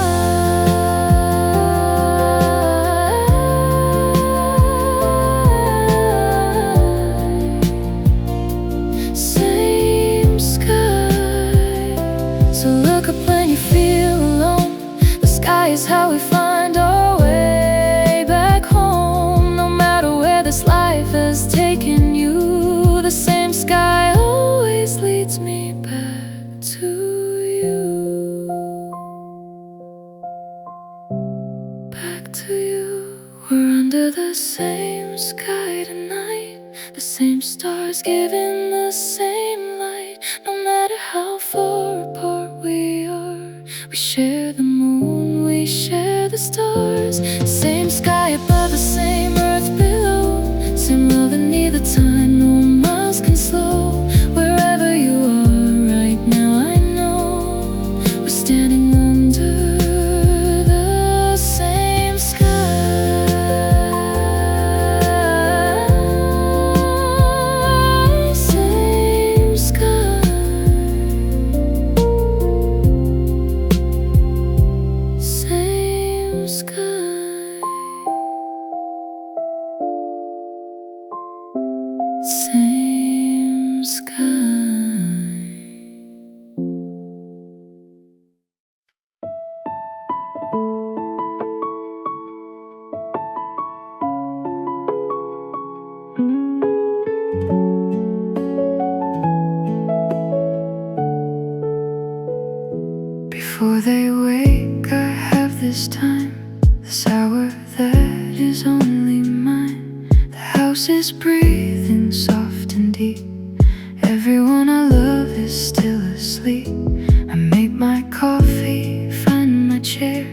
Speaker 2: Same sky. So look up when you feel alone, the sky is how we find our way back home. No matter where
Speaker 1: We're under the same sky tonight, the same stars giving the same light. No matter how far apart we are, we share the moon, we share the stars. Same sky above, the same earth below. Same love in neither time, no miles can slow. Wherever you are right now, I know we're standing under the same sky. Same sky. Same sky. Same sky. Before they wake, I have this time, this hour that is only mine. The house is breathing soft and deep. Everyone I love is still asleep. I make my coffee, find my chair,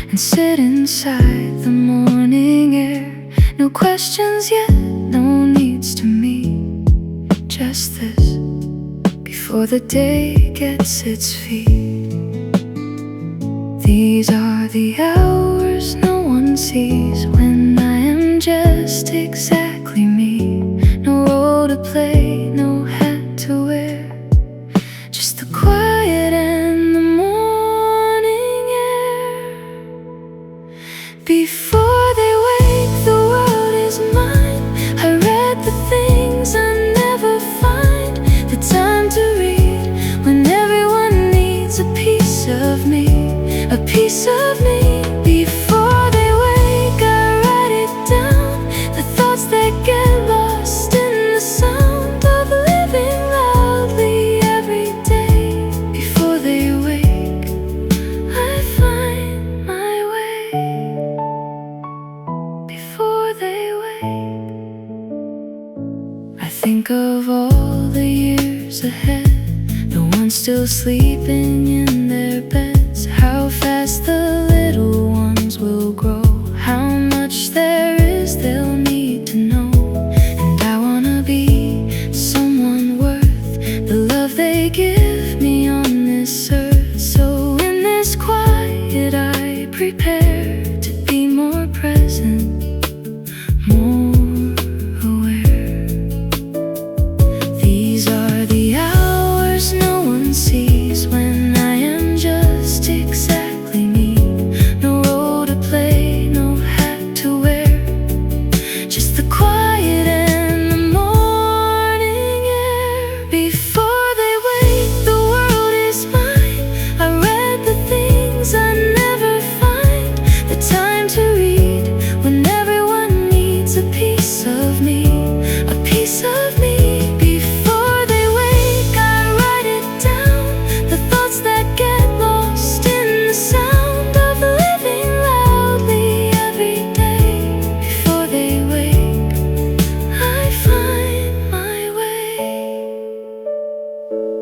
Speaker 1: and sit inside the morning air. No questions yet, no needs to meet. Just this, before the day gets its feet. These are the hours no one sees, when I am just exactly me. No role to play, no hat to wear, just the quiet and the morning air. Before they wake, the world is mine. I read the things I never find, the time to read when everyone needs a piece of me. A piece of me. Before they wake, I write it down, the thoughts that get lost in the sound of living loudly every day. Before they wake, I find my way. Before they wake, I think of all the years ahead, the ones still sleeping in their beds. How fast the little ones will grow, how much there is they'll need to know. And I wanna be someone worth the love they give me on this earth. So in this quiet I prepare to be more present, more aware. These are the hours no one sees, when I am just exactly me. No role to play, no hat to wear, just the quiet and the morning air. Before they wake, the world is mine. I read the things I never find, the time to read when everyone needs a piece of me. A piece of me. Before they wake, I write it down, the thoughts that get lost in the sound of living loudly every day. Before they wake, I find my way.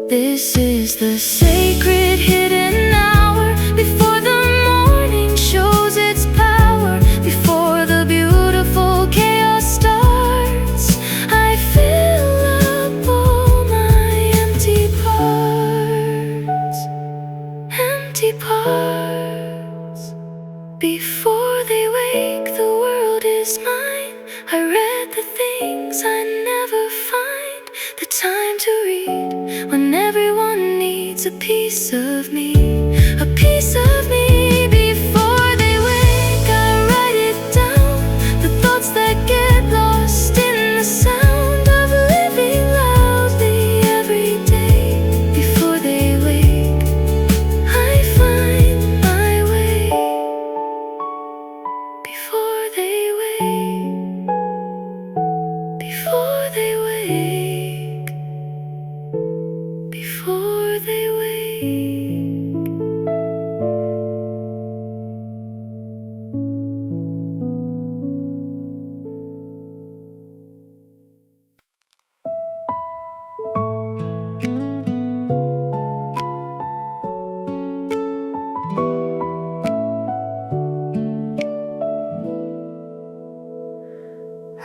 Speaker 1: This is the sacred hidden hour, before the morning shows its power, before the beautiful chaos starts. I fill up all my empty parts, empty parts. Before they wake, the world is mine. I read the things I never find, the time to read when everyone needs a piece of me. A piece of me. Before they wake, I write it down, the thoughts that get lost in the sound of living loudly every day. Before they wake, I find my way. Before they wake, before they wake, before they wake.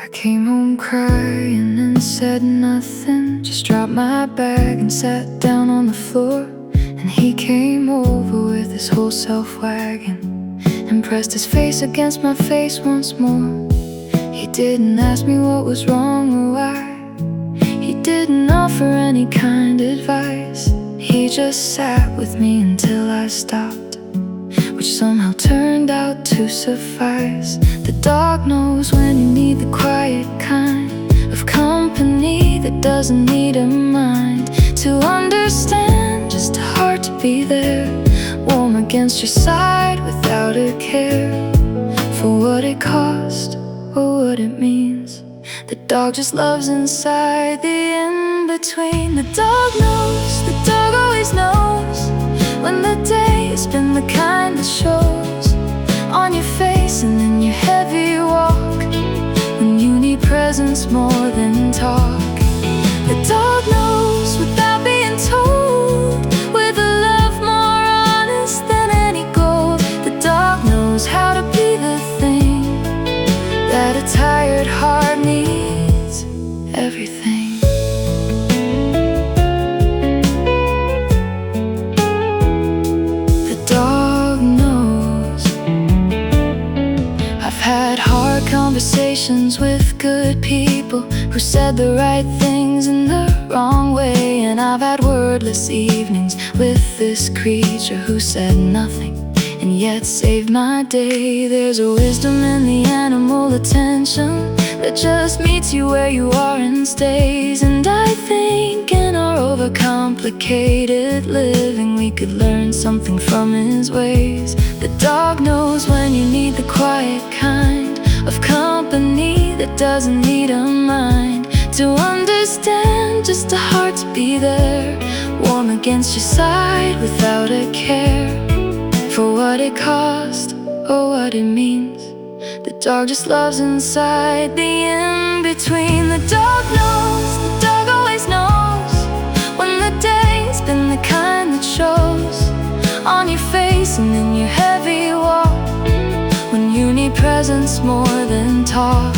Speaker 2: I came home crying and said nothing, just dropped my bag and sat down on the floor. And he came over with his whole self wagging and pressed his face against my face once more. He didn't ask me what was wrong or why. He didn't offer any kind advice. He just sat with me until I stopped, which somehow turned out to suffice. The dog knows when you need the quiet kind of company that doesn't need a mind to understand, just a heart to be there, warm against your side without a care for what it cost or what it means. The dog just loves inside the in-between. The dog knows, the dog always knows when the day has been the kind that shows on your face and in your heavy walk, when you need presence more than talk. The dog knows without being told, with a love more honest than any gold. The dog knows how to be the thing that a tired heart needs, everything. Had hard conversations with good people who said the right things in the wrong way. And I've had wordless evenings with this creature who said nothing and yet saved my day. There's a wisdom in the animal attention that just meets you where you are and stays. And I think in our overcomplicated living we could learn something from his ways. The dog knows when you need the quiet kind of company that doesn't need a mind to understand, just a heart to be there, warm against your side without a care for what it cost or what it means. The dog just loves inside the in-between. The dog knows, the dog always knows when the day's been the kind that shows on your face and in your heavy walk, when you need presence more than talk.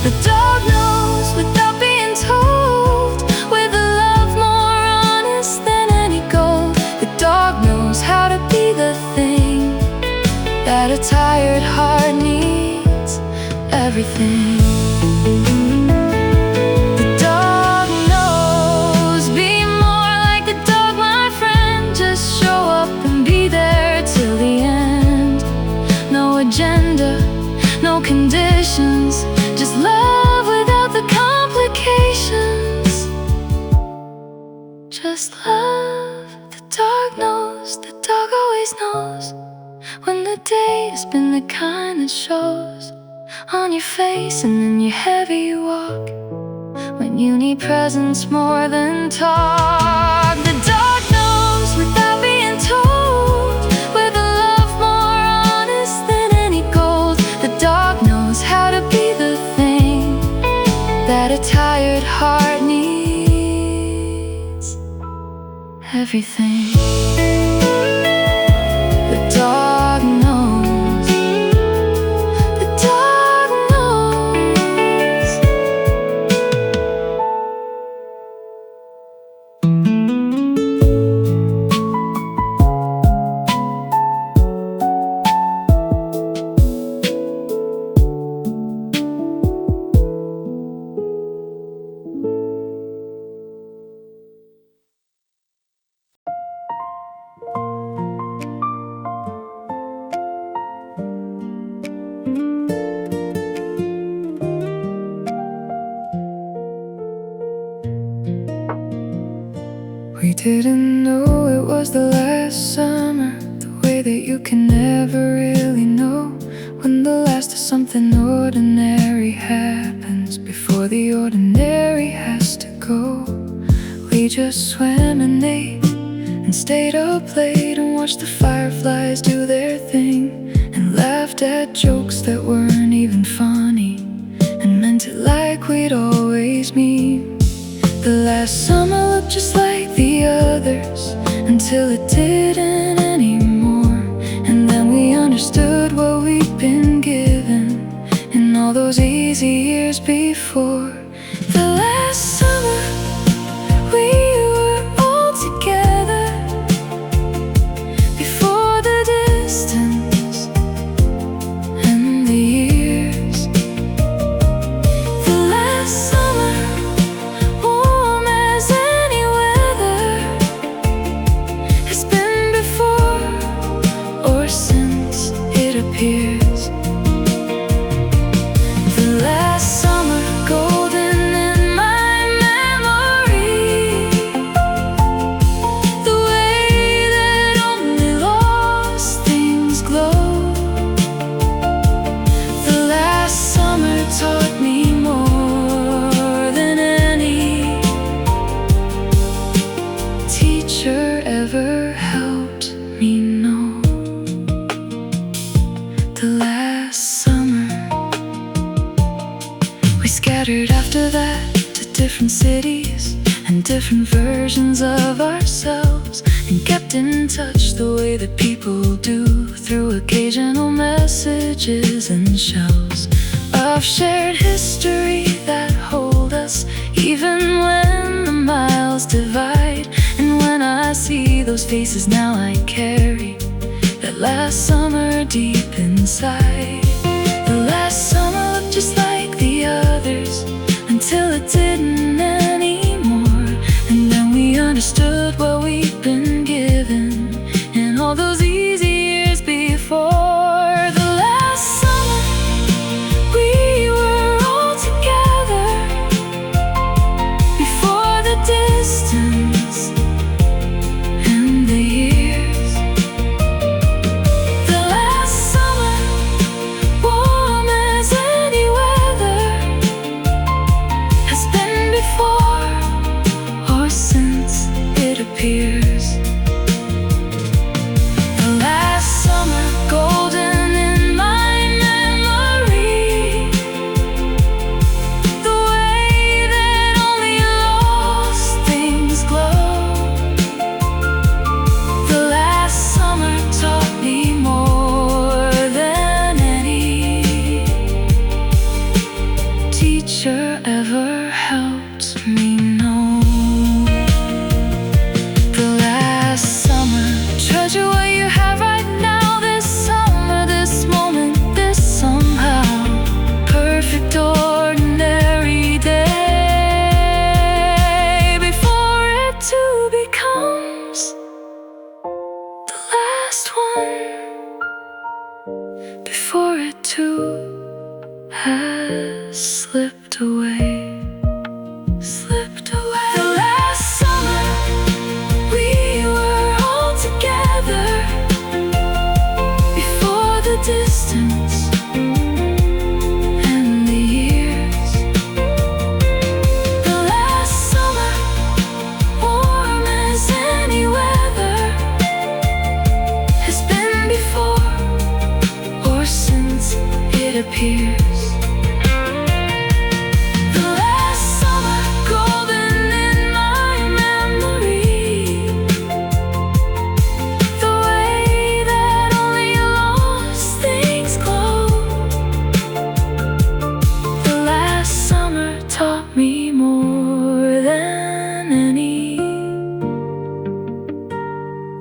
Speaker 2: The dog knows without being told, with a love more honest than any gold. The dog knows how to be the thing that a tired heart needs, everything. The dog knows, be more like the dog, my friend. Just show up and be there till the end. No agenda, no conditions, just love without the complications. Just love. The dog knows, the dog always knows when the day has been the kind that shows on your face and in your heavy walk, when you need presence more than talk. The dog knows without being told, with a love more honest than any gold. The dog knows how to be the thing that a tired heart needs, everything. The dog knows, the dog knows. We didn't know it was the last summer, the way that you can never really know when the last of something ordinary happens before the ordinary has to go. We just swam and ate and stayed up late and watched the fireflies do their thing, and laughed at jokes that weren't even funny, and meant it like we'd always mean. The last summer looked just like the others until it didn't anymore. And then we understood what we'd been given in all
Speaker 1: all those easy years before the last summer we were all together. Before the distance and the years, the last summer, warm as any weather, has been before or since it appears. The last summer, golden in my memory, the way that only lost things glow. The last summer taught me more than any teacher ever helped me know. The last summer, we scattered after that to different cities and different versions of ourselves, and kept in touch the way that people do, through occasional messages and shells of shared history that hold us even when the miles divide. And when I see those faces now, I carry that last summer deep inside. The last summer looked just like the others until it didn't anymore, and then we understood what we'd been given in all those easy years before. The last summer we were all together. Before the distance and the years, the last summer, warm as any weather, has been before or since it appears. The last summer, golden in my memory, the way that only lost things glow. The last summer taught me more than any teacher ever helped me know. The last summer, treasure what you have right now. This summer, this moment, this somehow perfect ordinary day, before it too becomes the last one, before it too has slipped away. Slipped away. The last summer we were all together. Before the distance and the years, the last summer, warm as any weather, has been before or since it appears. The last summer, golden in my memory, the way that only lost things glow. The last summer taught me more than any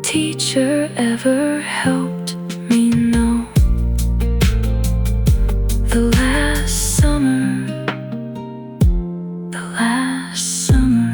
Speaker 1: teacher ever helped me know. The last summer, the last summer.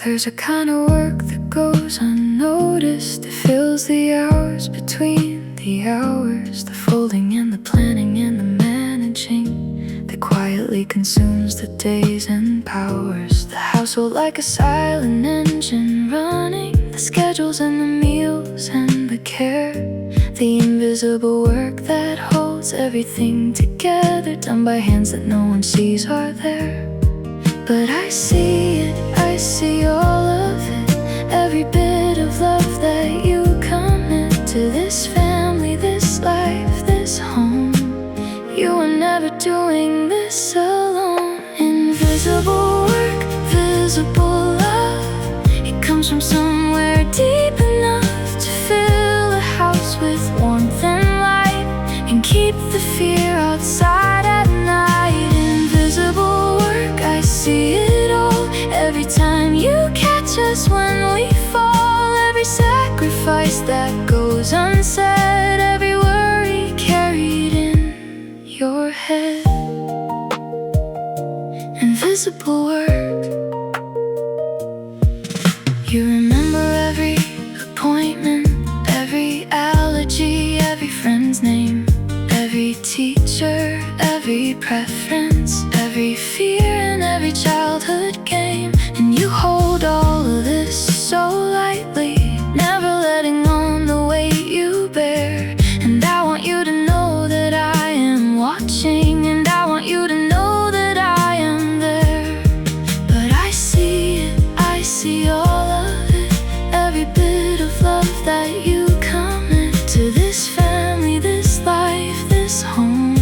Speaker 1: There's a kind of work that goes unnoticed. It fills the hours between the hours, the folding and the planning and the managing, that quietly consumes the days and powers. The household like a silent engine running, the schedules and the meals and the care, the invisible work that holds
Speaker 2: holds everything together, done by hands that no one sees are there. But I see it, I see all of it, every bit of love that you commit to this family, this life, this home. You are never doing this alone. Invisible work, visible love, it comes from somewhere deep enough to fill a house with warmth and light, and keep the fear outside at night. Invisible work, I see it all, every time you catch us when we fall, every sacrifice that goes unsaid, every worry carried in your head. Invisible work. You remember every appointment, every allergy, every friend's name, every teacher, every preference, every fear and every childhood game. And you hold all of this so lightly, never letting on the weight you bear. And I want you to know that I am watching, and I want you to know that I am there. But I see it, I see all of it, every bit of love that you commit to this family, this life, this home.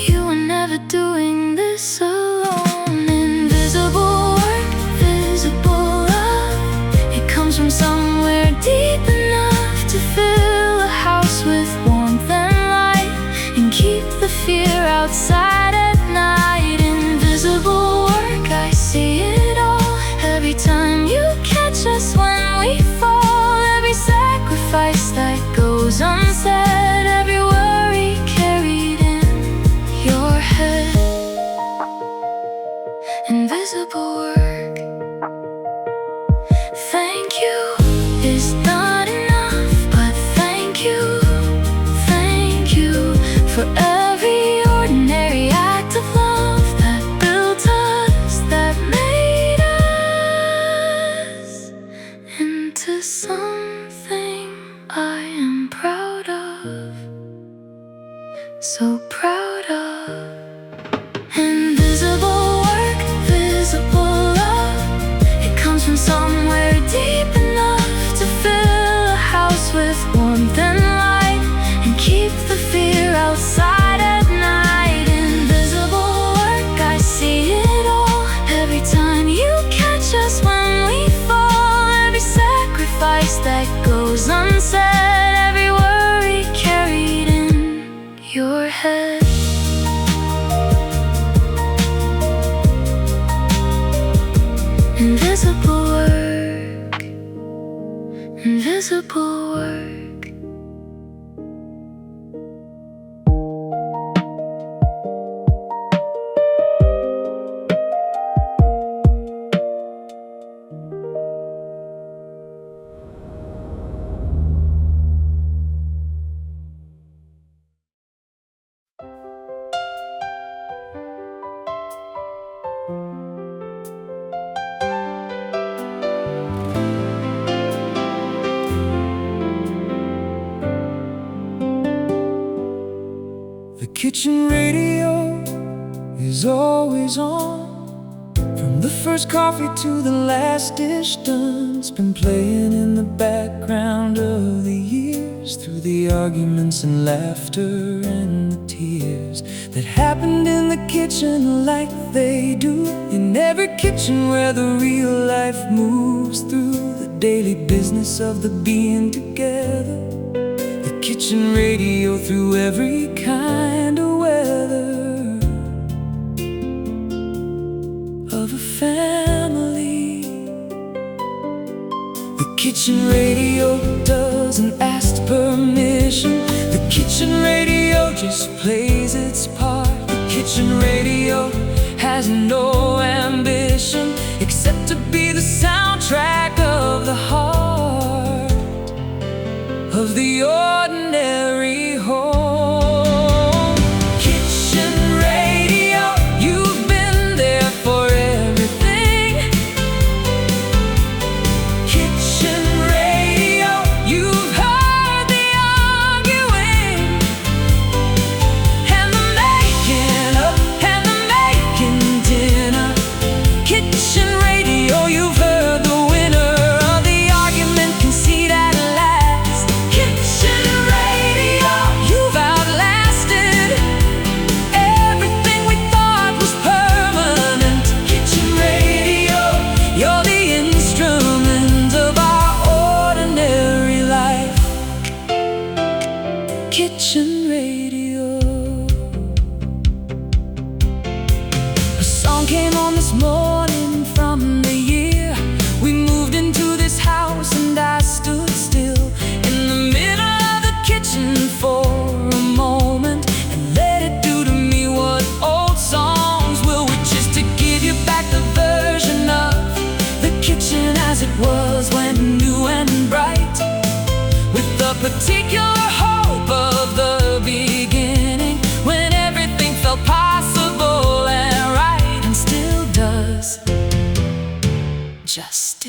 Speaker 2: You are never doing this alone. Invisible work, visible love, it comes from somewhere deep enough to fill a house with warmth and light, and keep the fear outside at night. Invisible work, I see it all, every time you catch us when we fall, every sacrifice that goes unsaid, every worry carried in your head. Invisible work. Thank you is not enough, but thank you for every ordinary act of love that built us, that made us into something I am proud of, so proud of. Invisible work, visible love, it comes from somewhere deep enough to fill a house with warmth and light, and keep the fear outside at night. Invisible work, I see it all, every time you catch us when we fall, every sacrifice that goes unsaid, every worry carried in your head. Invisible work, invisible work.
Speaker 1: The kitchen radio is always on, from the first coffee to the last dish done. It's been playing in the background of the years, through the arguments and laughter and the tears that happened in the kitchen, like they do in every kitchen where the real life moves through the daily business of the being together. The kitchen radio through every kind of weather, of a family. The kitchen radio doesn't ask permission. The kitchen radio just plays its part. The kitchen radio has no ambition except to be the soundtrack of the heart of the ordinary home. Kitchen radio, you've been there for everything. Kitchen radio, you've heard the arguing.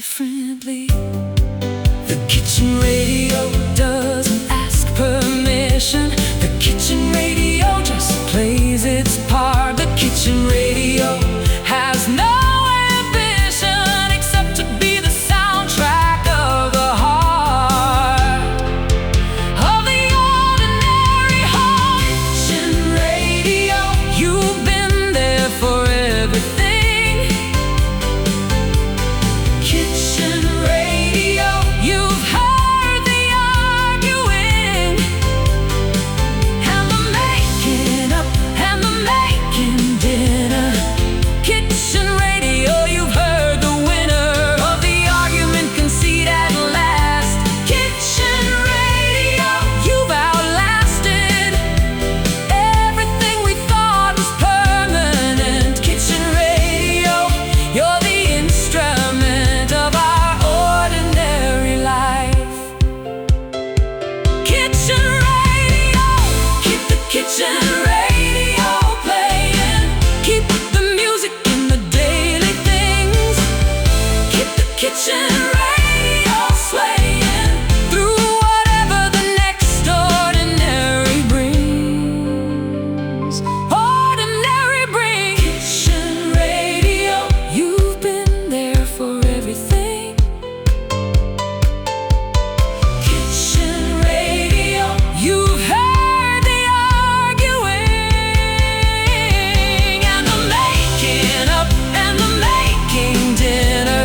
Speaker 1: differently. The kitchen radio doesn't ask permission. The kitchen radio just plays its part. The kitchen radio has no ambition except to be the soundtrack of the heart of the ordinary home. Kitchen radio, you've been there for everything. Kitchen radio, you've heard the arguing and the making up and the making dinner. Kitchen radio, you've heard the winner of the argument, concede at last. Kitchen radio, you've outlasted everything we thought was permanent. Kitchen radio, you're the instrument of our ordinary life. Kitchen radio, keep the kitchen radio playing. Keep the music in the daily things. Keep the kitchen radio swaying through whatever the next ordinary brings. Ordinary brings. Kitchen radio, you've been there for everything. Kitchen radio, you've heard the arguing and the making up and the making dinner.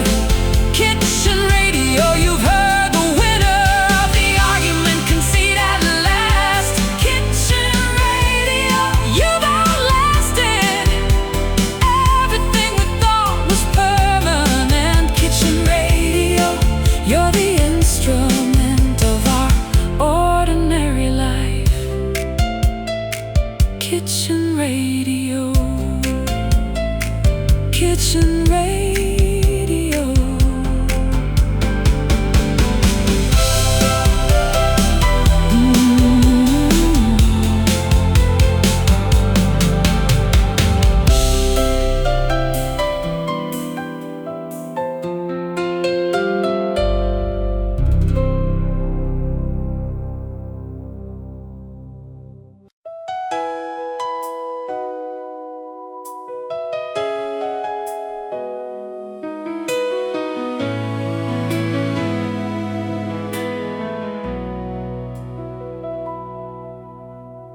Speaker 1: Kitchen radio, you've heard the winner of the argument, concede at last. Kitchen radio, you've outlasted everything we thought was permanent. Kitchen radio, you're the instrument of our ordinary life. Kitchen radio, kitchen radio.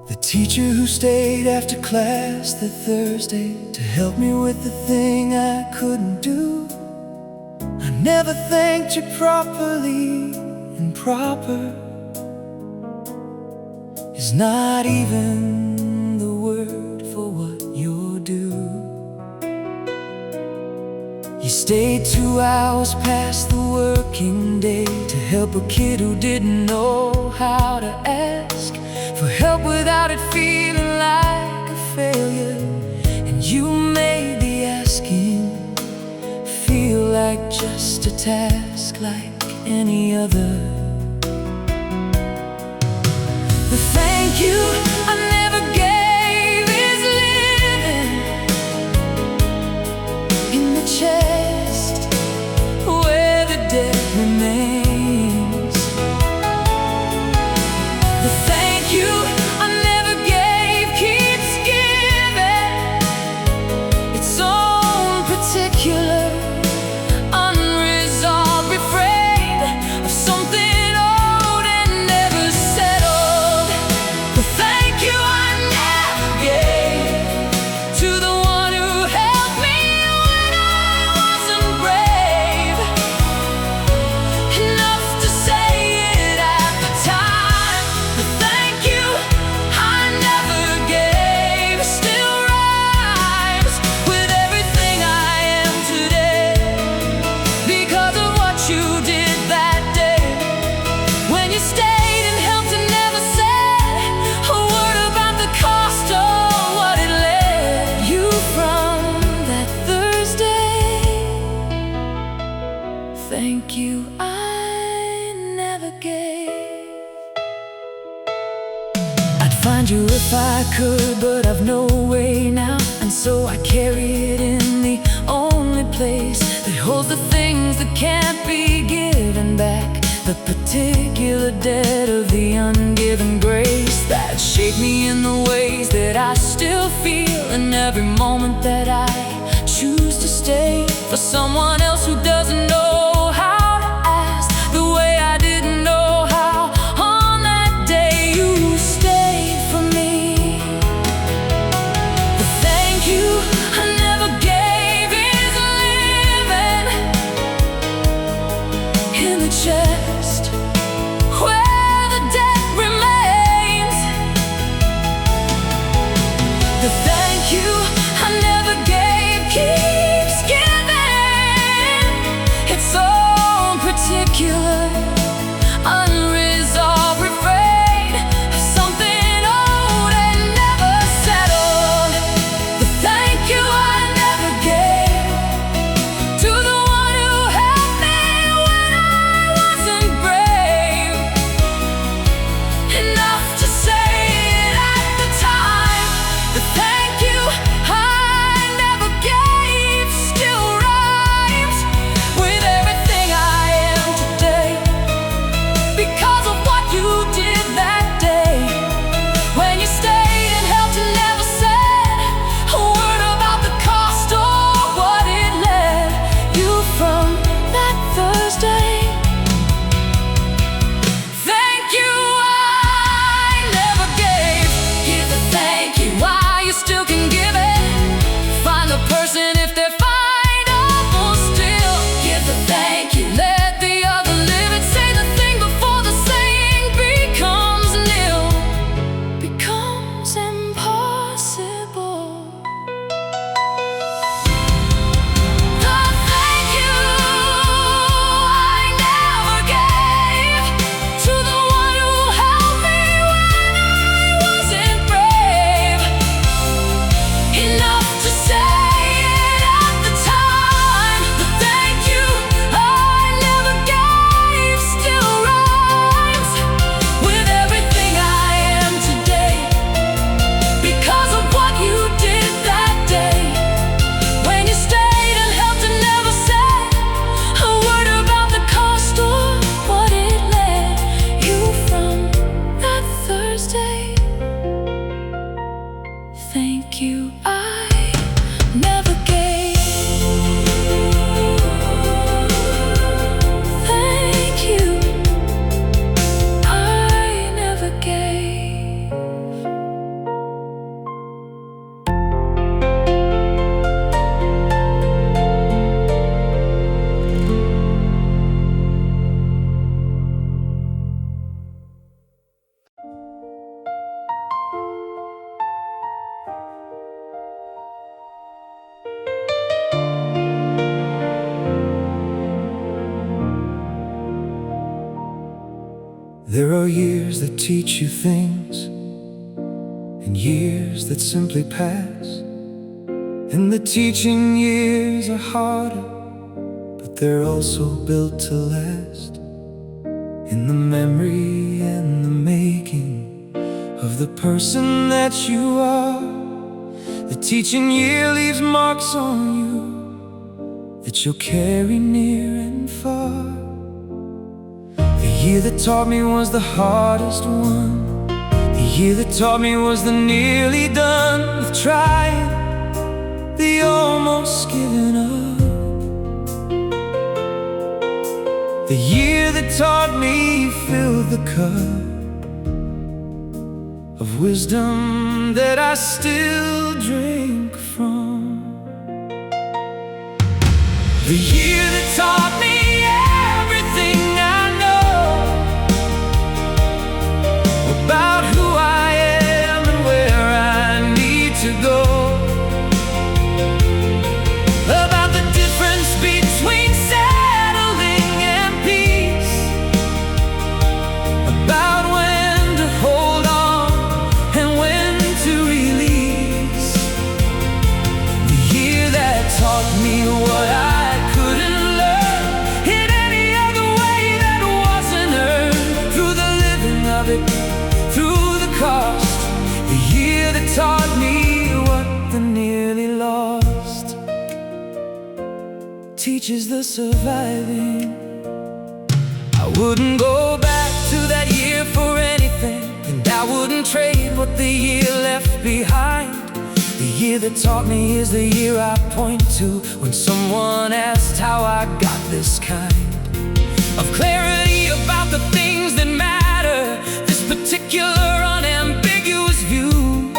Speaker 2: The teacher who stayed after class that Thursday to help me with the thing I couldn't do. I never thanked you properly, and proper is not even the word for what you're due. You stayed 2 hours past the working day to help a kid who didn't know how to ask for help without it feeling like a failure. And you made the asking feel like just a task like any other. The thank you I never gave is living in the chest where the dead remains. The thank you I never gave keeps giving its own particular unresolved refrain of something old and never settled. The thank you I never gave to the one who helped me when I wasn't brave enough to say it at the time. The thank you I never gave still rhymes with everything I am today because of what you did that day when you stayed and helped and never said a word about the cost or what it led you from that Thursday. Thank you I never gave. I'd find you if I could, but I've no way now, and so I carry it in the only
Speaker 1: place that holds the things that can't be given back, the particular debt of the ungiven grace that shaped me in the ways that I still feel in every moment that I choose to stay for someone else who doesn't know how to ask the way I didn't know how. On that day you stayed for me. The thank you I never gave is living in the chest where the debt remains. The thank you I never gave keeps giving its own particular unresolved refrain of something old and never settled. The thank you I never gave to the one who helped me when I wasn't brave enough to say it at the time. The thank you I never gave still rhymes with everything I am today because of what you did that day when you stayed and helped and never said a word about the cost or what it led you from that Thursday. Thank you I never gave. Give the thank you while you still can give it. Find the person if they're findable still. Give the thank you. Let the other live it. Say the thing before the saying becomes nil, becomes impossible. The thank you I never gave to the one who helped me when I wasn't brave enough to say it at the time. The thank you I never gave still rhymes with everything I am today because of what you did that day when you stayed and helped and never said a word about the cost or what it led you from that Thursday. Thank you I never gave. Thank you I never gave.
Speaker 2: There are years that teach you things, and years that simply pass. And the teaching years are harder, but they're also built to last. In the memory and the making of the person that you are, the teaching year leaves marks on you that you'll carry near and far. The year that taught me was the hardest one. The year that taught me was the nearly done with trying, the almost giving up. The year that taught me filled the cup of wisdom that I still drink from. The year that taught me everything I know about who I am and where I need to go, about the difference between settling and peace, about when to hold on and when to release. The year that taught me what I couldn't learn in any other way that wasn't earned, through the living of it, through the cost. The year that taught me what the nearly lost. teaches the surviving. I wouldn't go back to that year for anything, and I wouldn't trade what the year left behind. The year that taught me is the year I point to when someone asks how I got this kind of clarity about the things that matter. This particular unambiguous view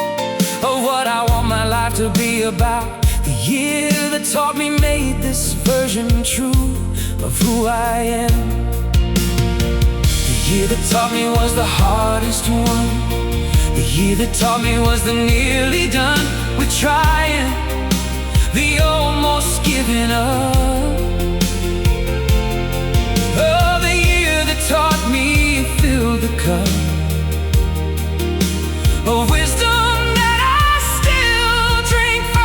Speaker 2: of what I want my life to be about. The year that taught me made this version true of who I am. The year that taught me was the hardest one. The year that taught me was the nearly done with trying, the almost giving up. Oh, the year that taught me fill the cup of wisdom that I still drink from.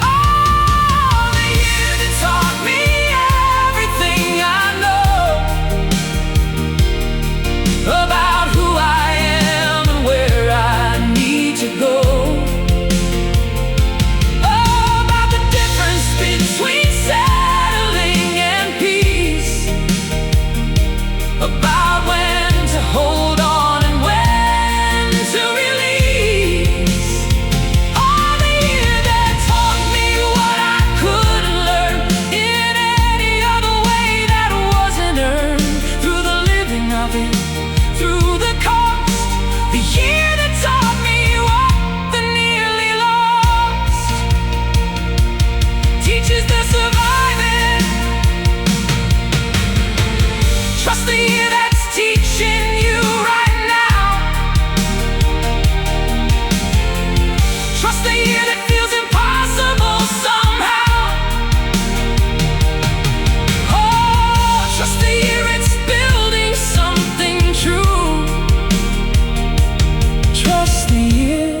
Speaker 2: Oh, the year that taught me everything I know about who I am and where I need to go. Oh, about the difference between settling and peace, about when to hold on and when to release. Oh, the year that taught me what I couldn't learn in any other way that wasn't earned, through the living of it, through the cost. The year that taught me what the nearly lost teaches the surviving. Trust the year that's teaching you right now. Trust the year that feels impossible somehow. Oh, trust the year it's building something true. Trust the year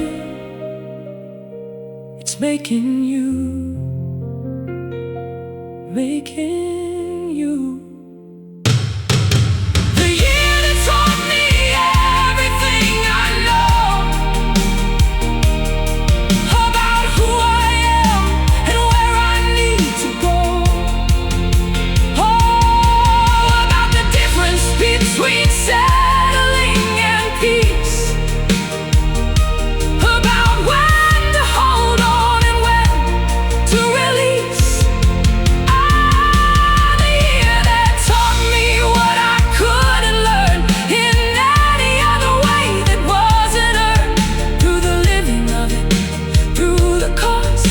Speaker 2: it's making you, making you. The year that taught me everything I know about who I am and where I need to go. Oh, about the difference between settling and peace, about when to hold on and when to release. Ah, the year that taught me what I couldn't learn in any other way that wasn't earned, through the living of it, through the cost.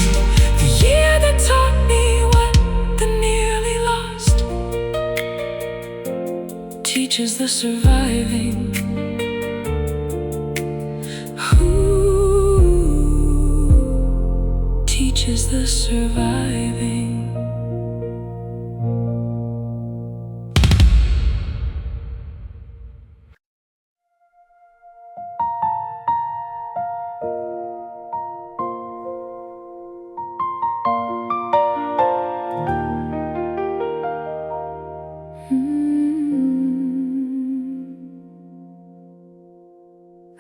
Speaker 2: The year that taught me what the nearly lost teaches the surviving. Who teaches the surviving?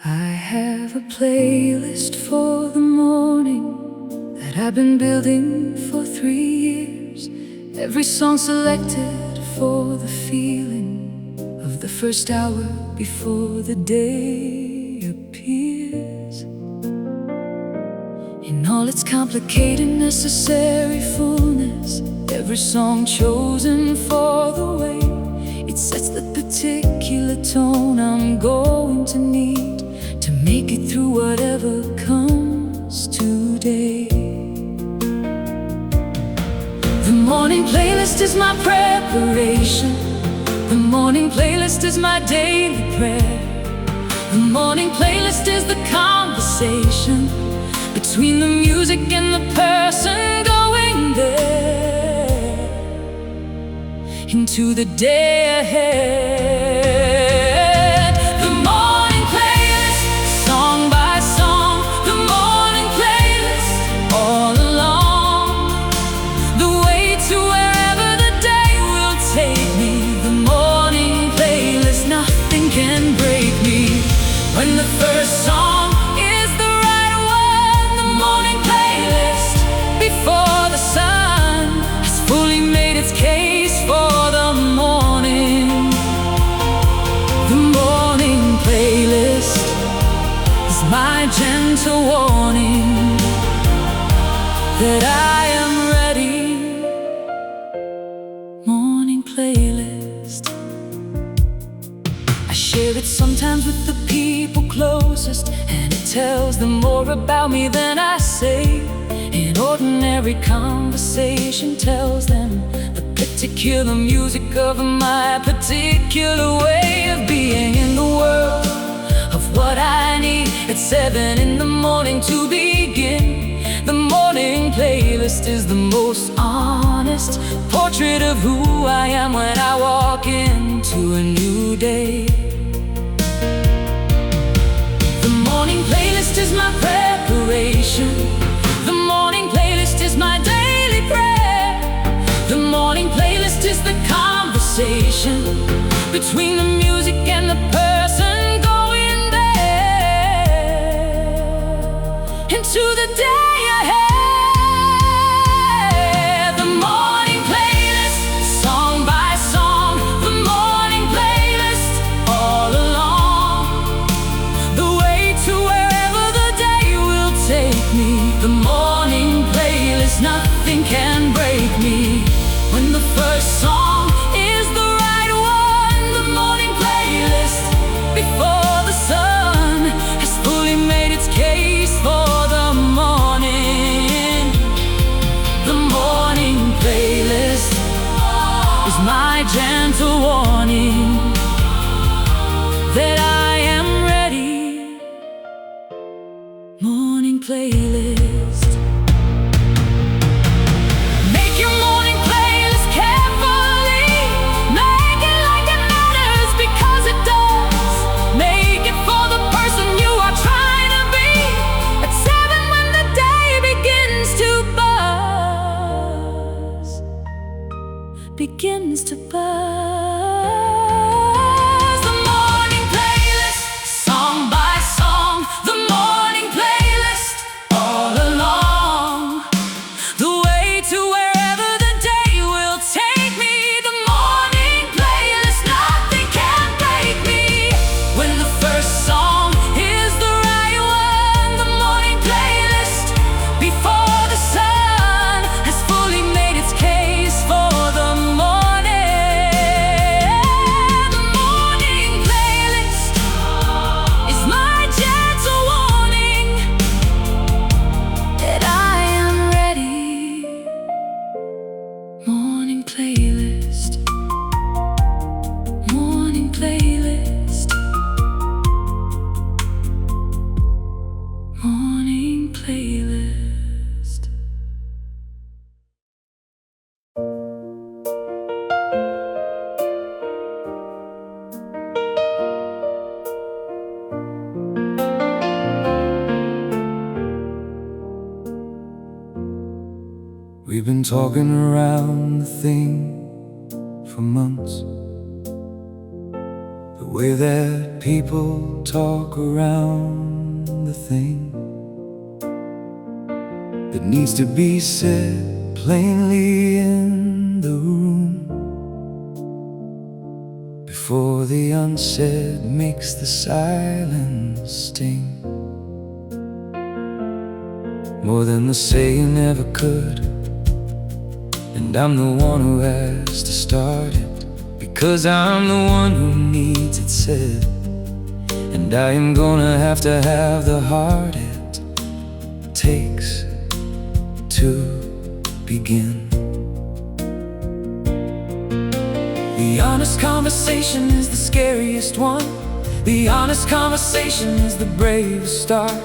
Speaker 2: I have a playlist for the morning that I've been building for 3 years. Every song selected for the feeling of the first hour before the day appears. In all its complicated, necessary fullness, every song chosen for the way it sets the particular tone I'm going to need to make it through whatever comes today. The morning playlist is my preparation. The morning playlist is my daily prayer. The morning playlist is the conversation between the music and the person going there into the day ahead. The morning playlist, song by song. The morning playlist, all along the way to wherever the day will take me. The morning playlist, nothing can break me. When the first song is the right one, the morning playlist before the sun
Speaker 1: my gentle warning that I am ready. Morning playlist. I share it sometimes with the people closest, and it tells them more about me than I say. An ordinary conversation tells them the particular music of my particular way of being in the world, of what I need at 7 in the morning to begin. The morning playlist is the most honest portrait of who I am when I walk into a new day. The morning playlist is my preparation. The morning playlist is my daily prayer. The morning playlist is the conversation between the music and the person going there into the day ahead. The morning playlist, song by song. The morning playlist, all along the way to wherever the day will take me. The morning playlist, nothing can break me. When the first song is the right one. The morning playlist, before the sun has fully made its case for the morning. The morning playlist is my gentle warning that I am ready. Morning playlist. Make your morning playlist carefully. Make it like it matters, because it does. Make it for the person you are trying to be at 7 when the day begins to buzz. Begins to buzz. The morning playlist, song by song. The morning playlist, all along the way to wherever the day will take me. The morning playlist, nothing can break me. When the first song is the right one. The morning playlist, before the sun has fully made its case for the morning. The morning playlist is my gentle warning that I am ready. Morning playlist. Morning playlist. Morning playlist.
Speaker 2: We've been talking around the thing for months, the way that people talk around the thing that needs to be said plainly in the room, before the unsaid makes the silence sting more than the saying ever could. And I'm the one who has to start it, because I'm the one who needs it said. And I am gonna have to have the heart it takes to begin. The honest conversation is the scariest one. The honest conversation is the bravest start.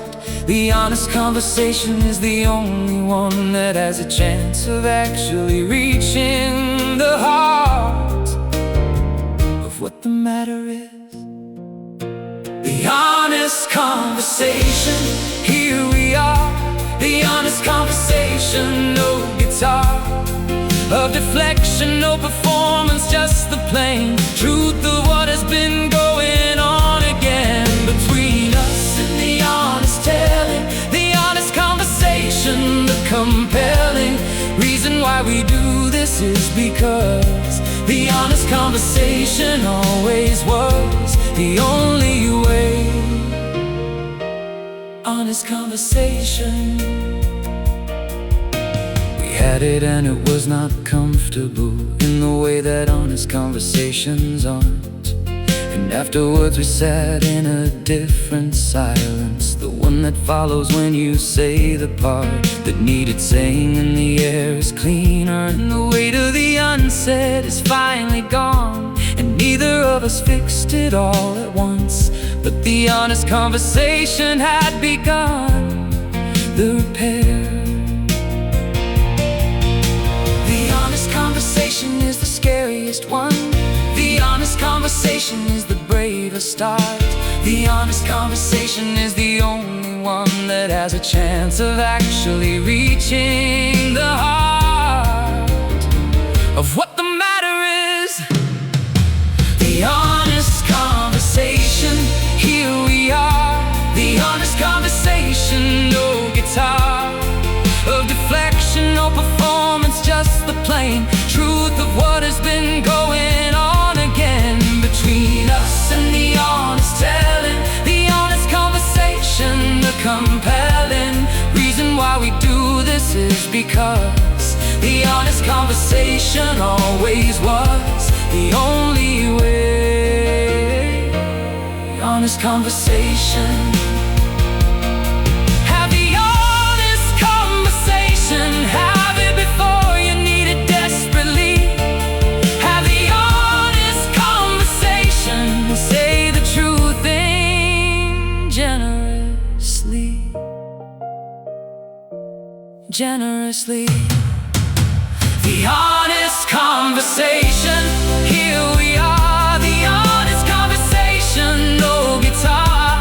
Speaker 2: The honest conversation is the only one that has a chance of actually reaching the heart of what the matter is. The honest conversation, here we are. The honest conversation, no guitar of deflection, no performance, just the plain truth of what has been going on again between us. And the honest telling, the honest conversation, the compelling reason why we do this is because the honest conversation always was the only way. honest conversation. We had it and it was not comfortable in the way that honest conversations aren't. And afterwards we sat in a different silence, the one that follows when you say the part that needed saying. And the air is cleaner and the weight of the unsaid is finally gone. And neither of us fixed it all at once, but the honest conversation had begun the repair. The honest conversation is the scariest one. The honest conversation is the bravest start. The honest conversation is the only one that has a chance of actually reaching the heart of what the matter is. The honest conversation, here we are. The honest conversation, no guitar of deflection, no performance, just the plain truth of what has been going on again between us. And the honest telling, the honest conversation, the compelling reason why we do this is because the honest conversation always was the only way. Honest conversation. Have the honest conversation. Have it before you need it desperately. Have the honest conversation. Say the true thing generously. Generously. The honest conversation, here we are. The honest conversation, no guitar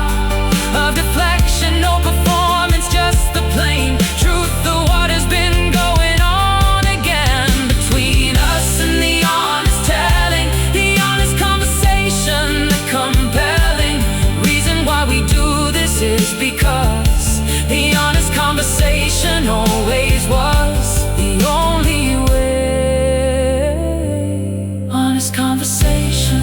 Speaker 2: of deflection, no performance, just the plain truth of what has been going on again between us. And the honest telling, the honest conversation, the compelling reason why we do this is because the honest conversation always was the only way. Honest conversation.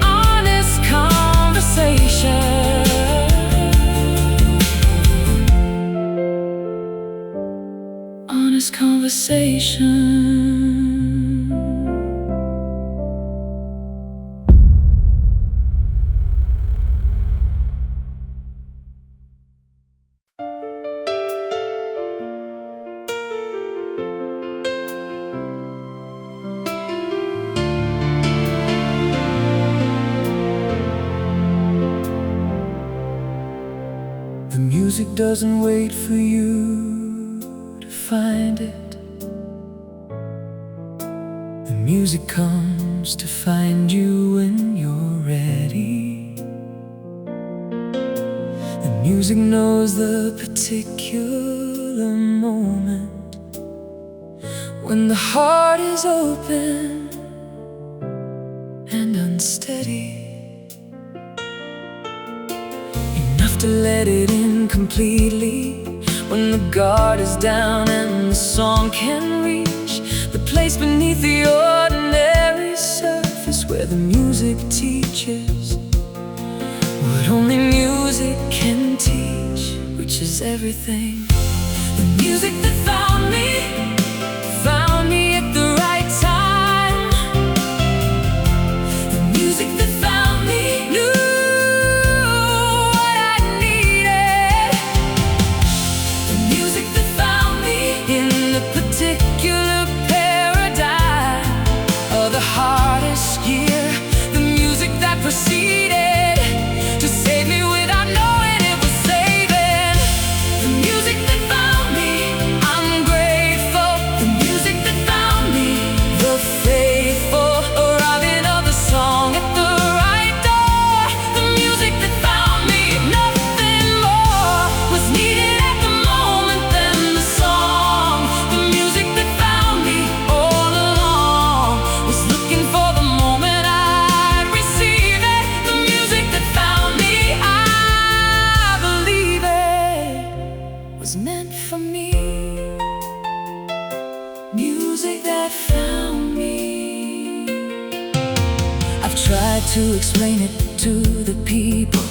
Speaker 2: Honest conversation. Honest conversation. The music doesn't wait for you to find it. The music comes to find you when you're ready. The music knows the particular moment when the heart is open and unsteady, enough to let it in completely when the guard is down and the song can reach the place beneath the ordinary surface where the music teaches what only music can teach, which is everything. The music that found me at the right time. The music that found me knew what I needed. The music that found me in the particular paradigm of the hardest year. The music that proceeded to save me without knowing it was saving. The music that found me, I'm grateful. The music that found me, the faithful arriving of the song at the right door. The music that found me, nothing more was needed at the moment than the song. The music that found me all along was looking for the moment I'd receive it. The music that found me, I believe it was meant for me. Music that found me. I've tried to explain it
Speaker 1: to the people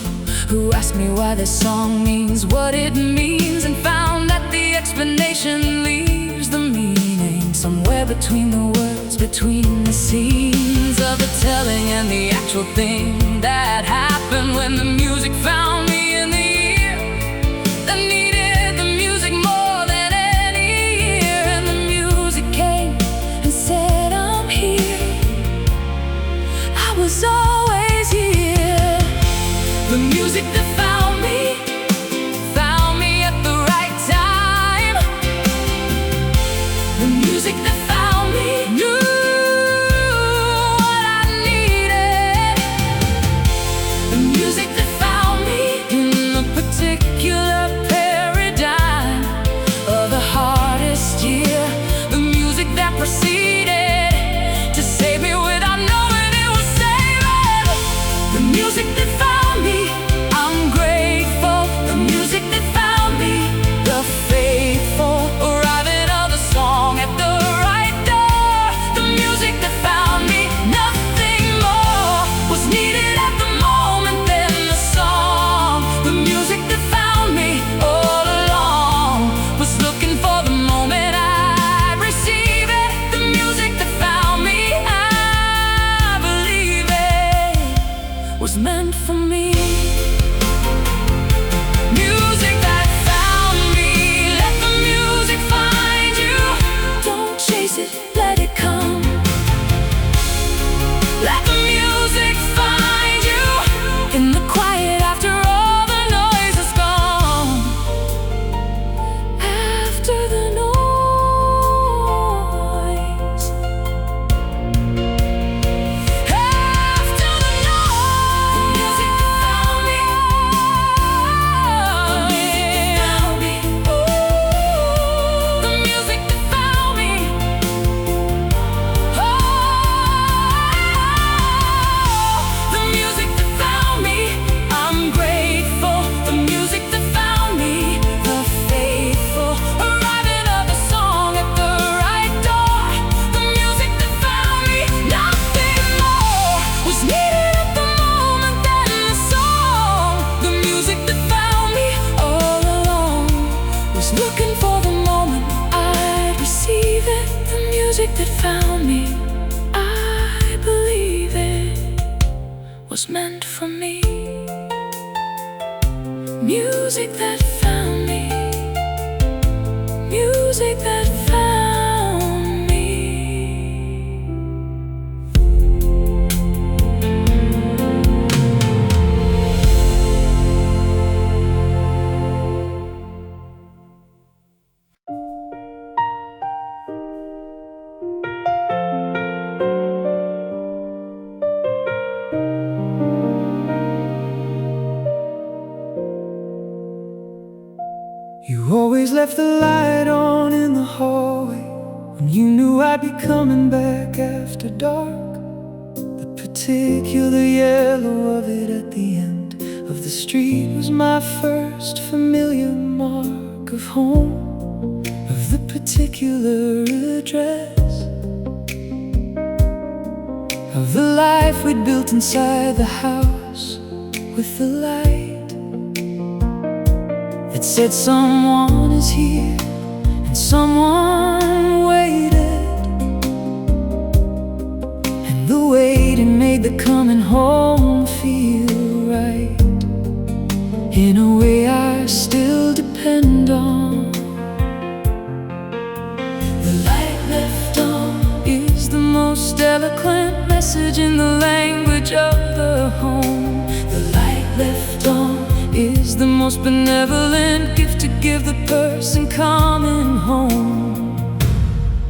Speaker 1: who ask me why this song means what it means, and found that the explanation leaves the meaning somewhere between the words, between the scenes of the telling and the actual thing that happened when the music found me in the year that needed the music more than any year. And the music came and said, I'm here. I was always here. The music that found me at the right time. The music that found me knew what I needed. The music that found me in the particular paradigm of the hardest year. The music that proceeded to save me without knowing it was saving. The music that found me, I'm grateful. The music that found me, the faithful arriving of the song at the right door. The music that found me, nothing more was needed at the moment than the song. The music that found me all along was looking for the moment I'd receive it. The music that found me, I believe it was meant for me. Music that found me, let the music find you. Don't chase it, let it come. Let the music find you in the quiet after all the noise is gone. After the noise. After the noise. The music that found me. The music that found me. The music that found me. I'm grateful. The music that found me, the faithful arriving of the song at the right door. The music that found me, nothing more was needed at the moment than the song. The music that found me all along was looking for the moment I'd receive it. The music that found me, I believe it was meant for me. Music that found me. Music that found me.
Speaker 2: You always left the light on in the hallway when you knew I'd be coming back after dark. The particular yellow of it at the end of the street was my first familiar mark of home, of the particular address, of the life we'd built inside the house with the light that said someone is here and someone waited. And the waiting made the coming home feel right, in a way I still depend on. The light left on is the most eloquent message in the language of the home. The light left on is the most benevolent gift to give the person coming home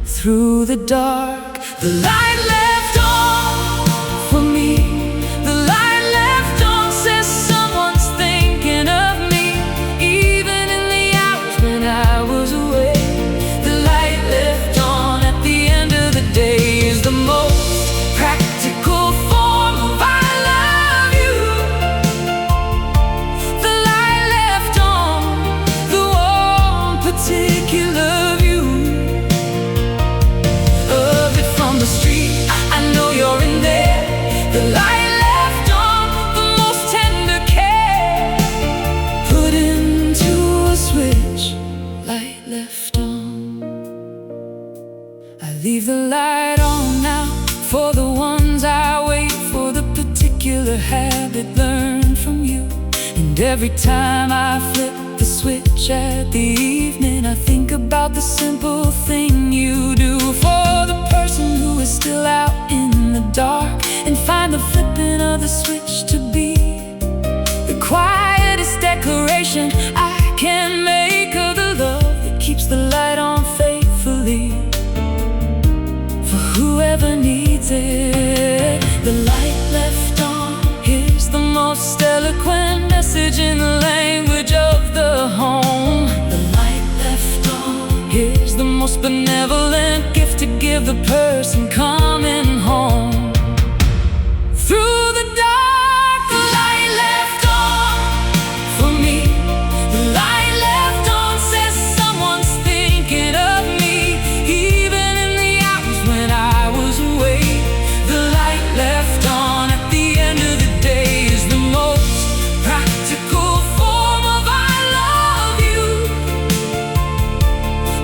Speaker 2: through the dark. The light left on for me. The light left on says someone's thinking of me, even in the hours when I was away. The light left on at the end of the day is the most practical form of I love you. The light left on the one particular view of it from the street.
Speaker 1: every time I flip the switch at the evening, I think about the simple thing you do for the person who is still out in the dark, and find the flipping of the switch to be the quietest declaration I can make of the love that keeps the light on faithfully for whoever needs it. The light left on, here's the most eloquent message in the language of the home. The light left on, here's the most benevolent gift to give the person coming home. Through the dark, the light left on for me. The light left on says someone's thinking of me, even in the hours when I was away. The light left on at the end of the day is the most practical form of I love you.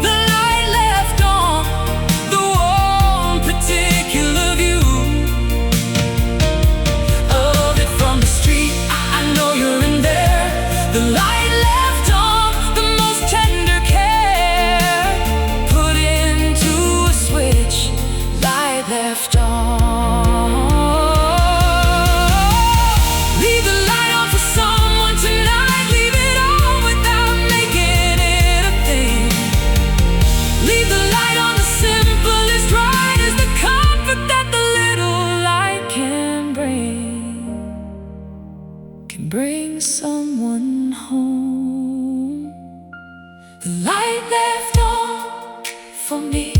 Speaker 1: The light left on, the one particular view of it from the street. I know you're in there. The light left on, the most tender care put into a switch. Light left on. Leave the light on for someone tonight. Leave it on without making it a thing. Leave the light on, the simplest right is the comfort that the little light can bring someone home. The light left on for me.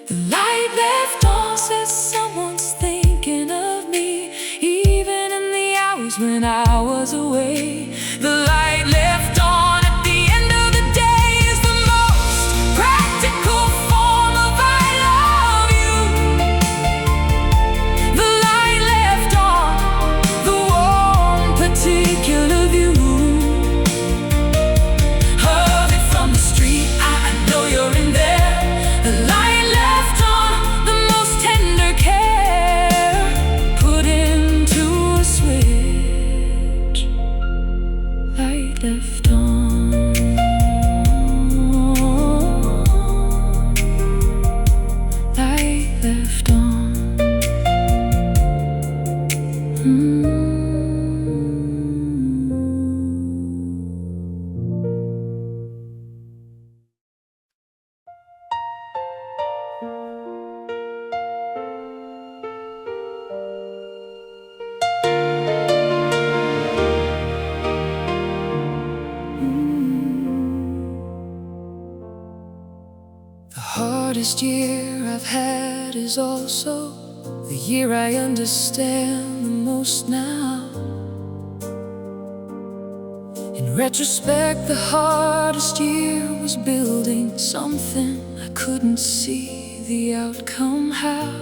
Speaker 1: The light left on says someone's thinking of me, even in the hours when I was away. The light left on at the end of the day is the most practical form of I love you. The light left on, the one particular view of it from the street. I know you're in there. The light left on, the most tender care put into a switch. Light left on. Light left on. The hardest year I've had is also the year I understand the most now. In retrospect, the hardest year was building something I couldn't see the outcome how,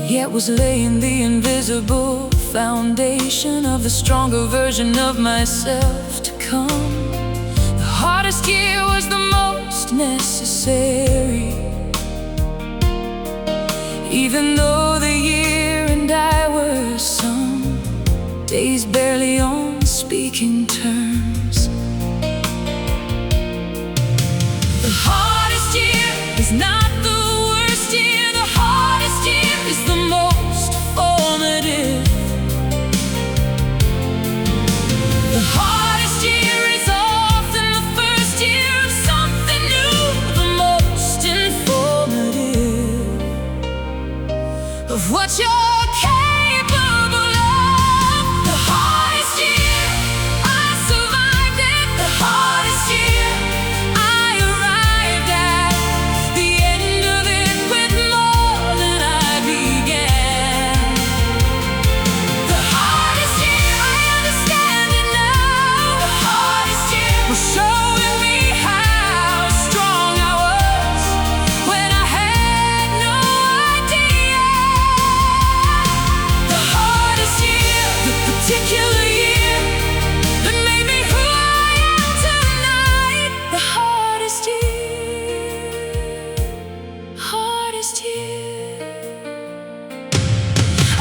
Speaker 1: yet was laying the invisible foundation of the stronger version of myself to come. The hardest year was the most necessary, even though the year and I were some days barely on speaking terms. The hardest year is not the worst year. The hardest year is the most formative. The hardest year is often the first year of something new, the most informative of what you're capable of. The hardest year, I survived it. The hardest year, I arrived at the end of it with more than I began. The hardest year, I understand it now. The hardest year was showing me how strong I was when I had no idea. The hardest year, the particular year that made me who I am tonight. The hardest year.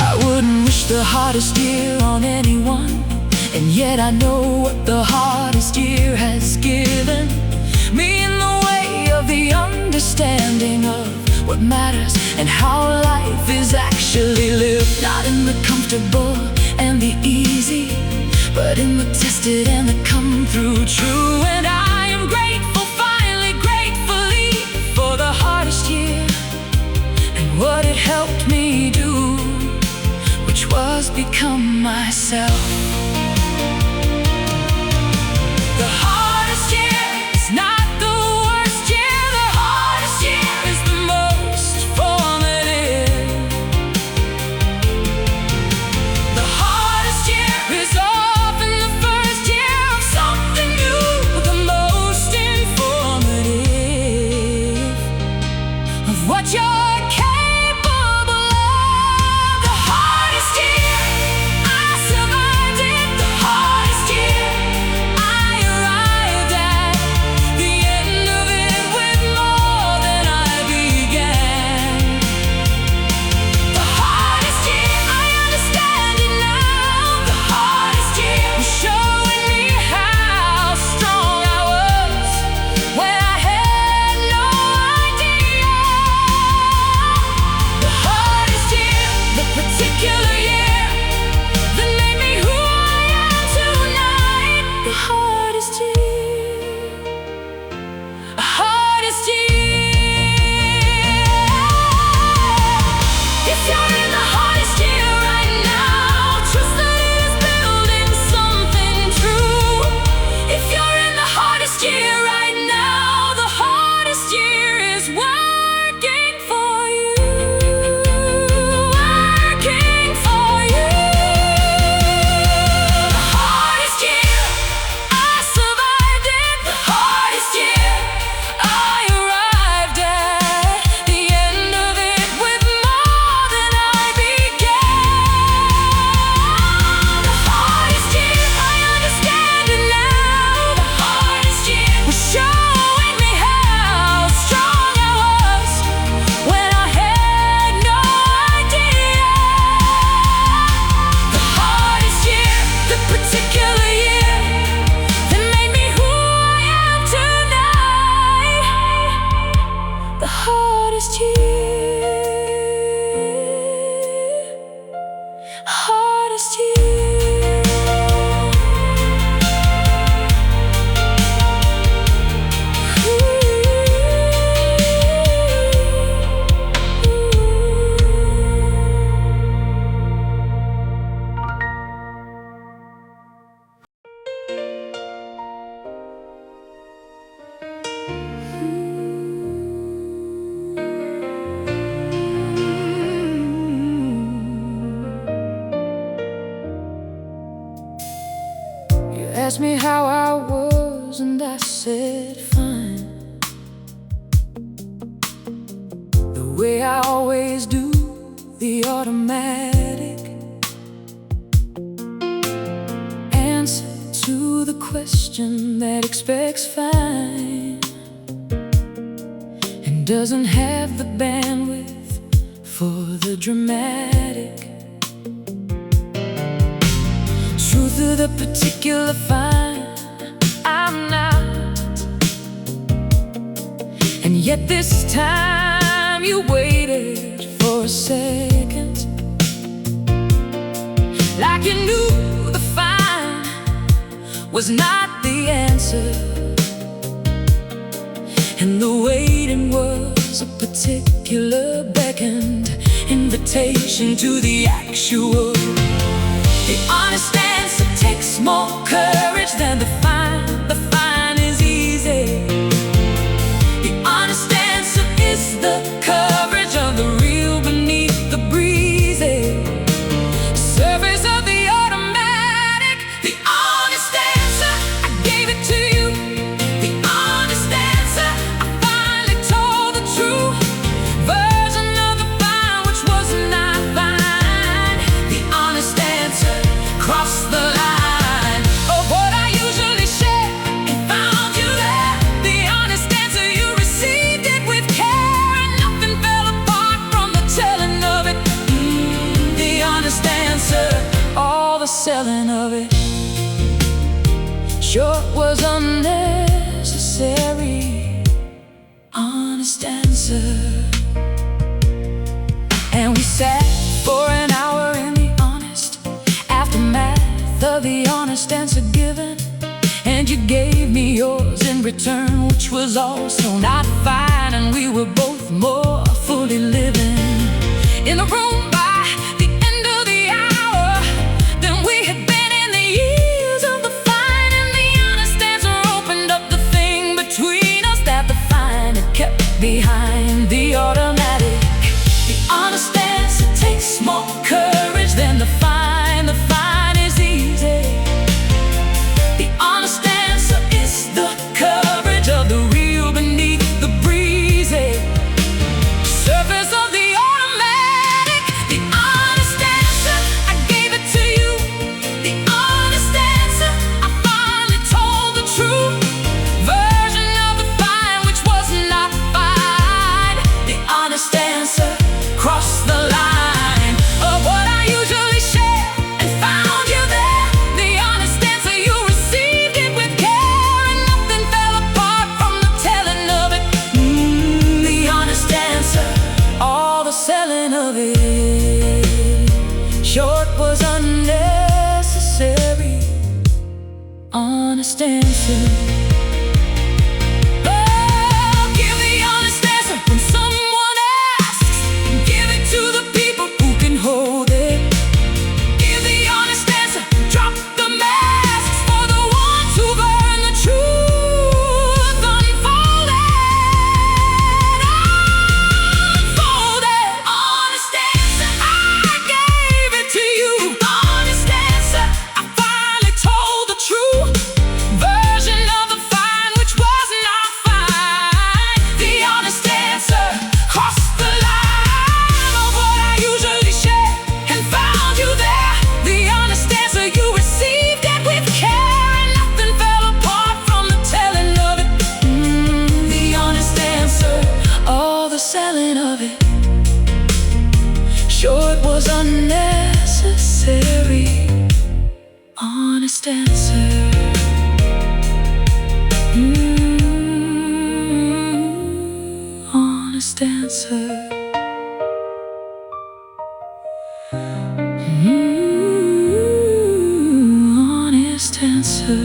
Speaker 1: I wouldn't wish the hardest year year on anyone, and yet I know what the hardest year has given me in the way of the understanding of what matters and how life is actually lived. Not in the comfortable and the easy, but in the tested and the come through true. And I am grateful, finally gratefully, for the hardest year and what it helped me do, which was become myself. The hardest year is not the worst year. The hardest year is the most formative. The hardest year is often the first year of something new, the most informative of what you're capable of. The hardest year, I survived it. The hardest year, I arrived at the end of it with more than I began. The hardest year, I understand it now. The hardest year was showing me how strong I was when I had no idea. The hardest year, the particular year that made me who I am tonight. The hardest year, the hardest year. If you're in the hardest year right now, trust that it is building something true. If you're in the hardest year right now, the hardest year is working for you. Working for you. The hardest year, I survived it. The hardest year, I arrived at the end of it with more than I began. The hardest year, I understand it now. The hardest year was showing me how strong I was when I had no idea. The hardest year, the particular year that made me who I am tonight. The hardest year, hardest year. You asked me how I was, and I said fine. The way I always do, the automatic answer to the question that expects fine and doesn't have the bandwidth for the dramatic. Truth of the particular fine, I'm not. And yet this time you waited for a second, like you knew the fine was not the answer, and the waiting was a particular beckoned invitation to the actual. The honest answer takes more courage than the fine. The fine is easy. The honest answer is the coverage of the real beneath the breezy surface of the automatic. The honest answer, I gave it to you. The honest answer, I finally told the true version of the fine, which was not fine. The honest answer crossed the line of what I usually selling of it. Short was unnecessary. Honest answer. And we sat for an hour in the honest aftermath of the honest answer given. And you gave me yours in return, which was also not fine. And we were both more fully living in the room by the end of the hour than we had been in the years of the fine. And the honest answer opened up the thing between us that the fine had kept behind the automatic. The honest answer takes more courage than the fine. The fine is easy. The honest answer is the coverage of the real beneath the breezy surface of the automatic. The honest answer, I gave it to you. The honest answer, I finally told the true version of the fine, which was not fine. The honest answer crossed the line of what I usually share and found you there. The honest answer, you received it with care, and nothing fell apart from the telling of it. The honest answer, all the selling of it. Short was unnecessary. Honest answer. Oh, give the honest answer when someone asks. Give it to the people who can hold it. Give the honest answer. Drop the masks for the ones who've earned the truth. Unfolded. Honest answer. I gave it to you. Honest answer. I finally told the true version of the fine, which was not fine. The honest answer crossed the line of what I usually share and found you there. The honest answer, you received it with care, and nothing fell apart from the telling of it. The honest answer, all the selling of it. Short was unnecessary. Honest answer. Honest answer. Honest answer.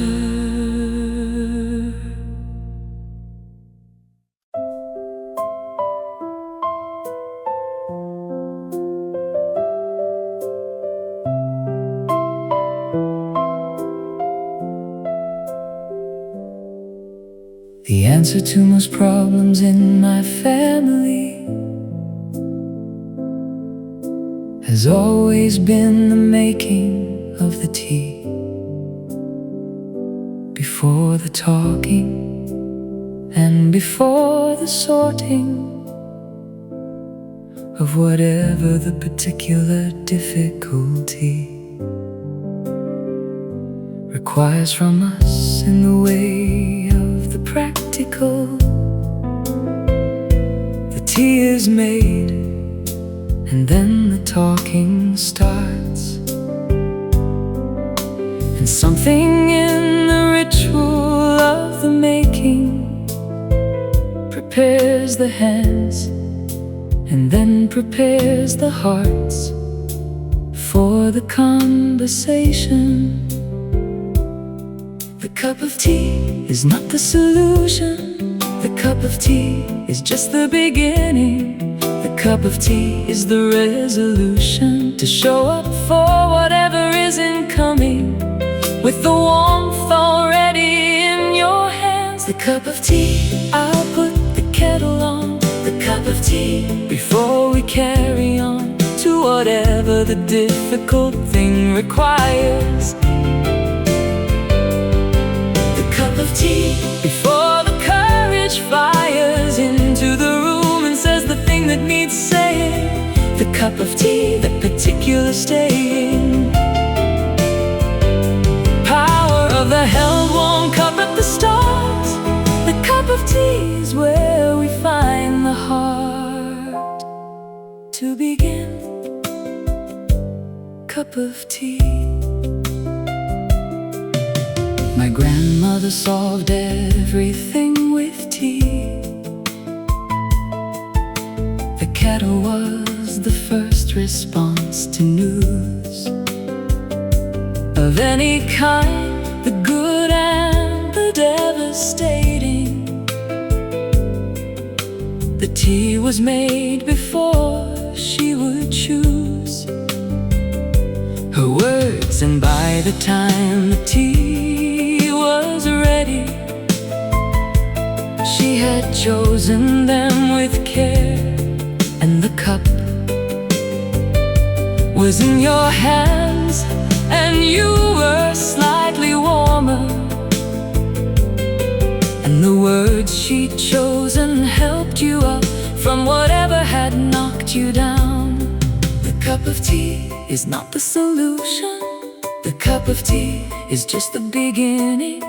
Speaker 2: The answer to most problems in my family has always been the making of the tea. Before the talking and before the sorting of whatever the particular difficulty requires from us in the way of the practical. The tea is made and then the talking starts, and something in the ritual of the making prepares the hands and then prepares the hearts for the conversation. The cup of tea is not the solution. The cup of tea is just the beginning. The cup of tea is the resolution to show up for whatever isn't coming, with the warmth already in your hands. The cup of tea, I'll put the kettle on. The cup of tea before we carry on to whatever the difficult thing requires. The cup of tea before the courage fires into the room and says the thing that needs saying. The cup of tea, that particular staying power of the held warm cup at the start. The cup of tea is where we find the heart to begin. Cup of tea.
Speaker 1: My grandmother solved everything with tea. The kettle was the first response to news of any kind, the good and the devastating. The tea was made before she would choose her words, and by the time the tea was ready, she had chosen them with care. And the cup was in your hands, and you were slightly warmer, and the words she'd chosen helped you up from whatever had knocked you down. The cup of tea is not the solution. The cup of tea is just the beginning.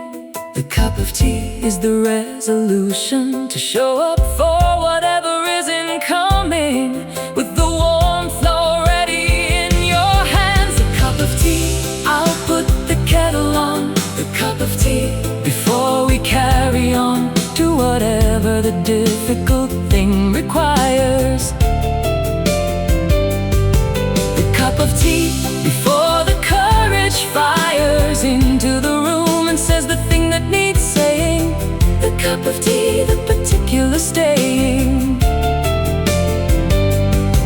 Speaker 1: The cup of tea is the resolution to show up for whatever is incoming, with the warmth already in your hands. The cup of tea, I'll put the kettle on. The cup of tea, before we carry on to whatever the difficult thing requires. The cup of tea, before the courage fires into the room and says the thing that needs saying. The cup of tea, the particular staying.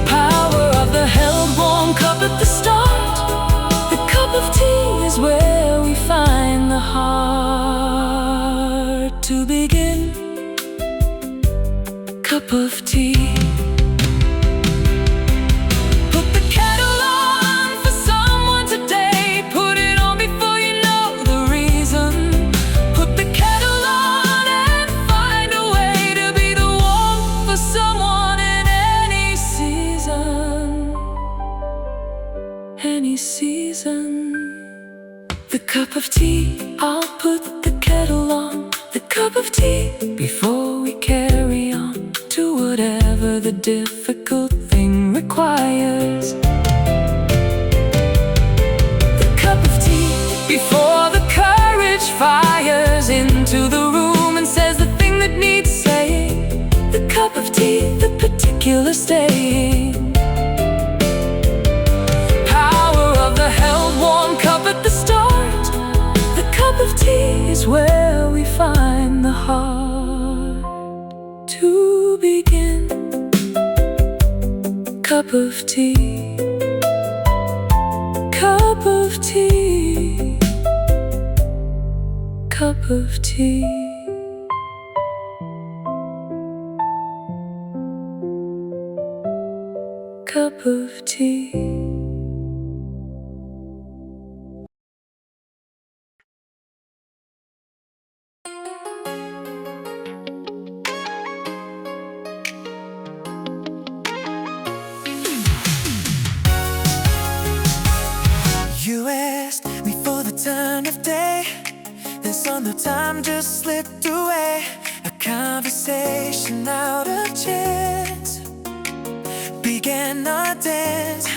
Speaker 1: Power of the held warm cup at the start. The cup of tea is where we find the heart to begin. Cup of tea. The cup of tea, I'll put the kettle on. The cup of tea, before we carry on to whatever the difficult thing requires. The cup of tea, before the courage fires into the room and says the thing that needs saying. The cup of tea, the particular staying. Power of the held warm cup at the start. The cup of tea is where we find the heart to begin. Cup of tea. Cup of tea. Cup of tea. Cup of tea.
Speaker 2: You asked me for the time of day, then saw no time just slipped away. A conversation out of chance began our dance.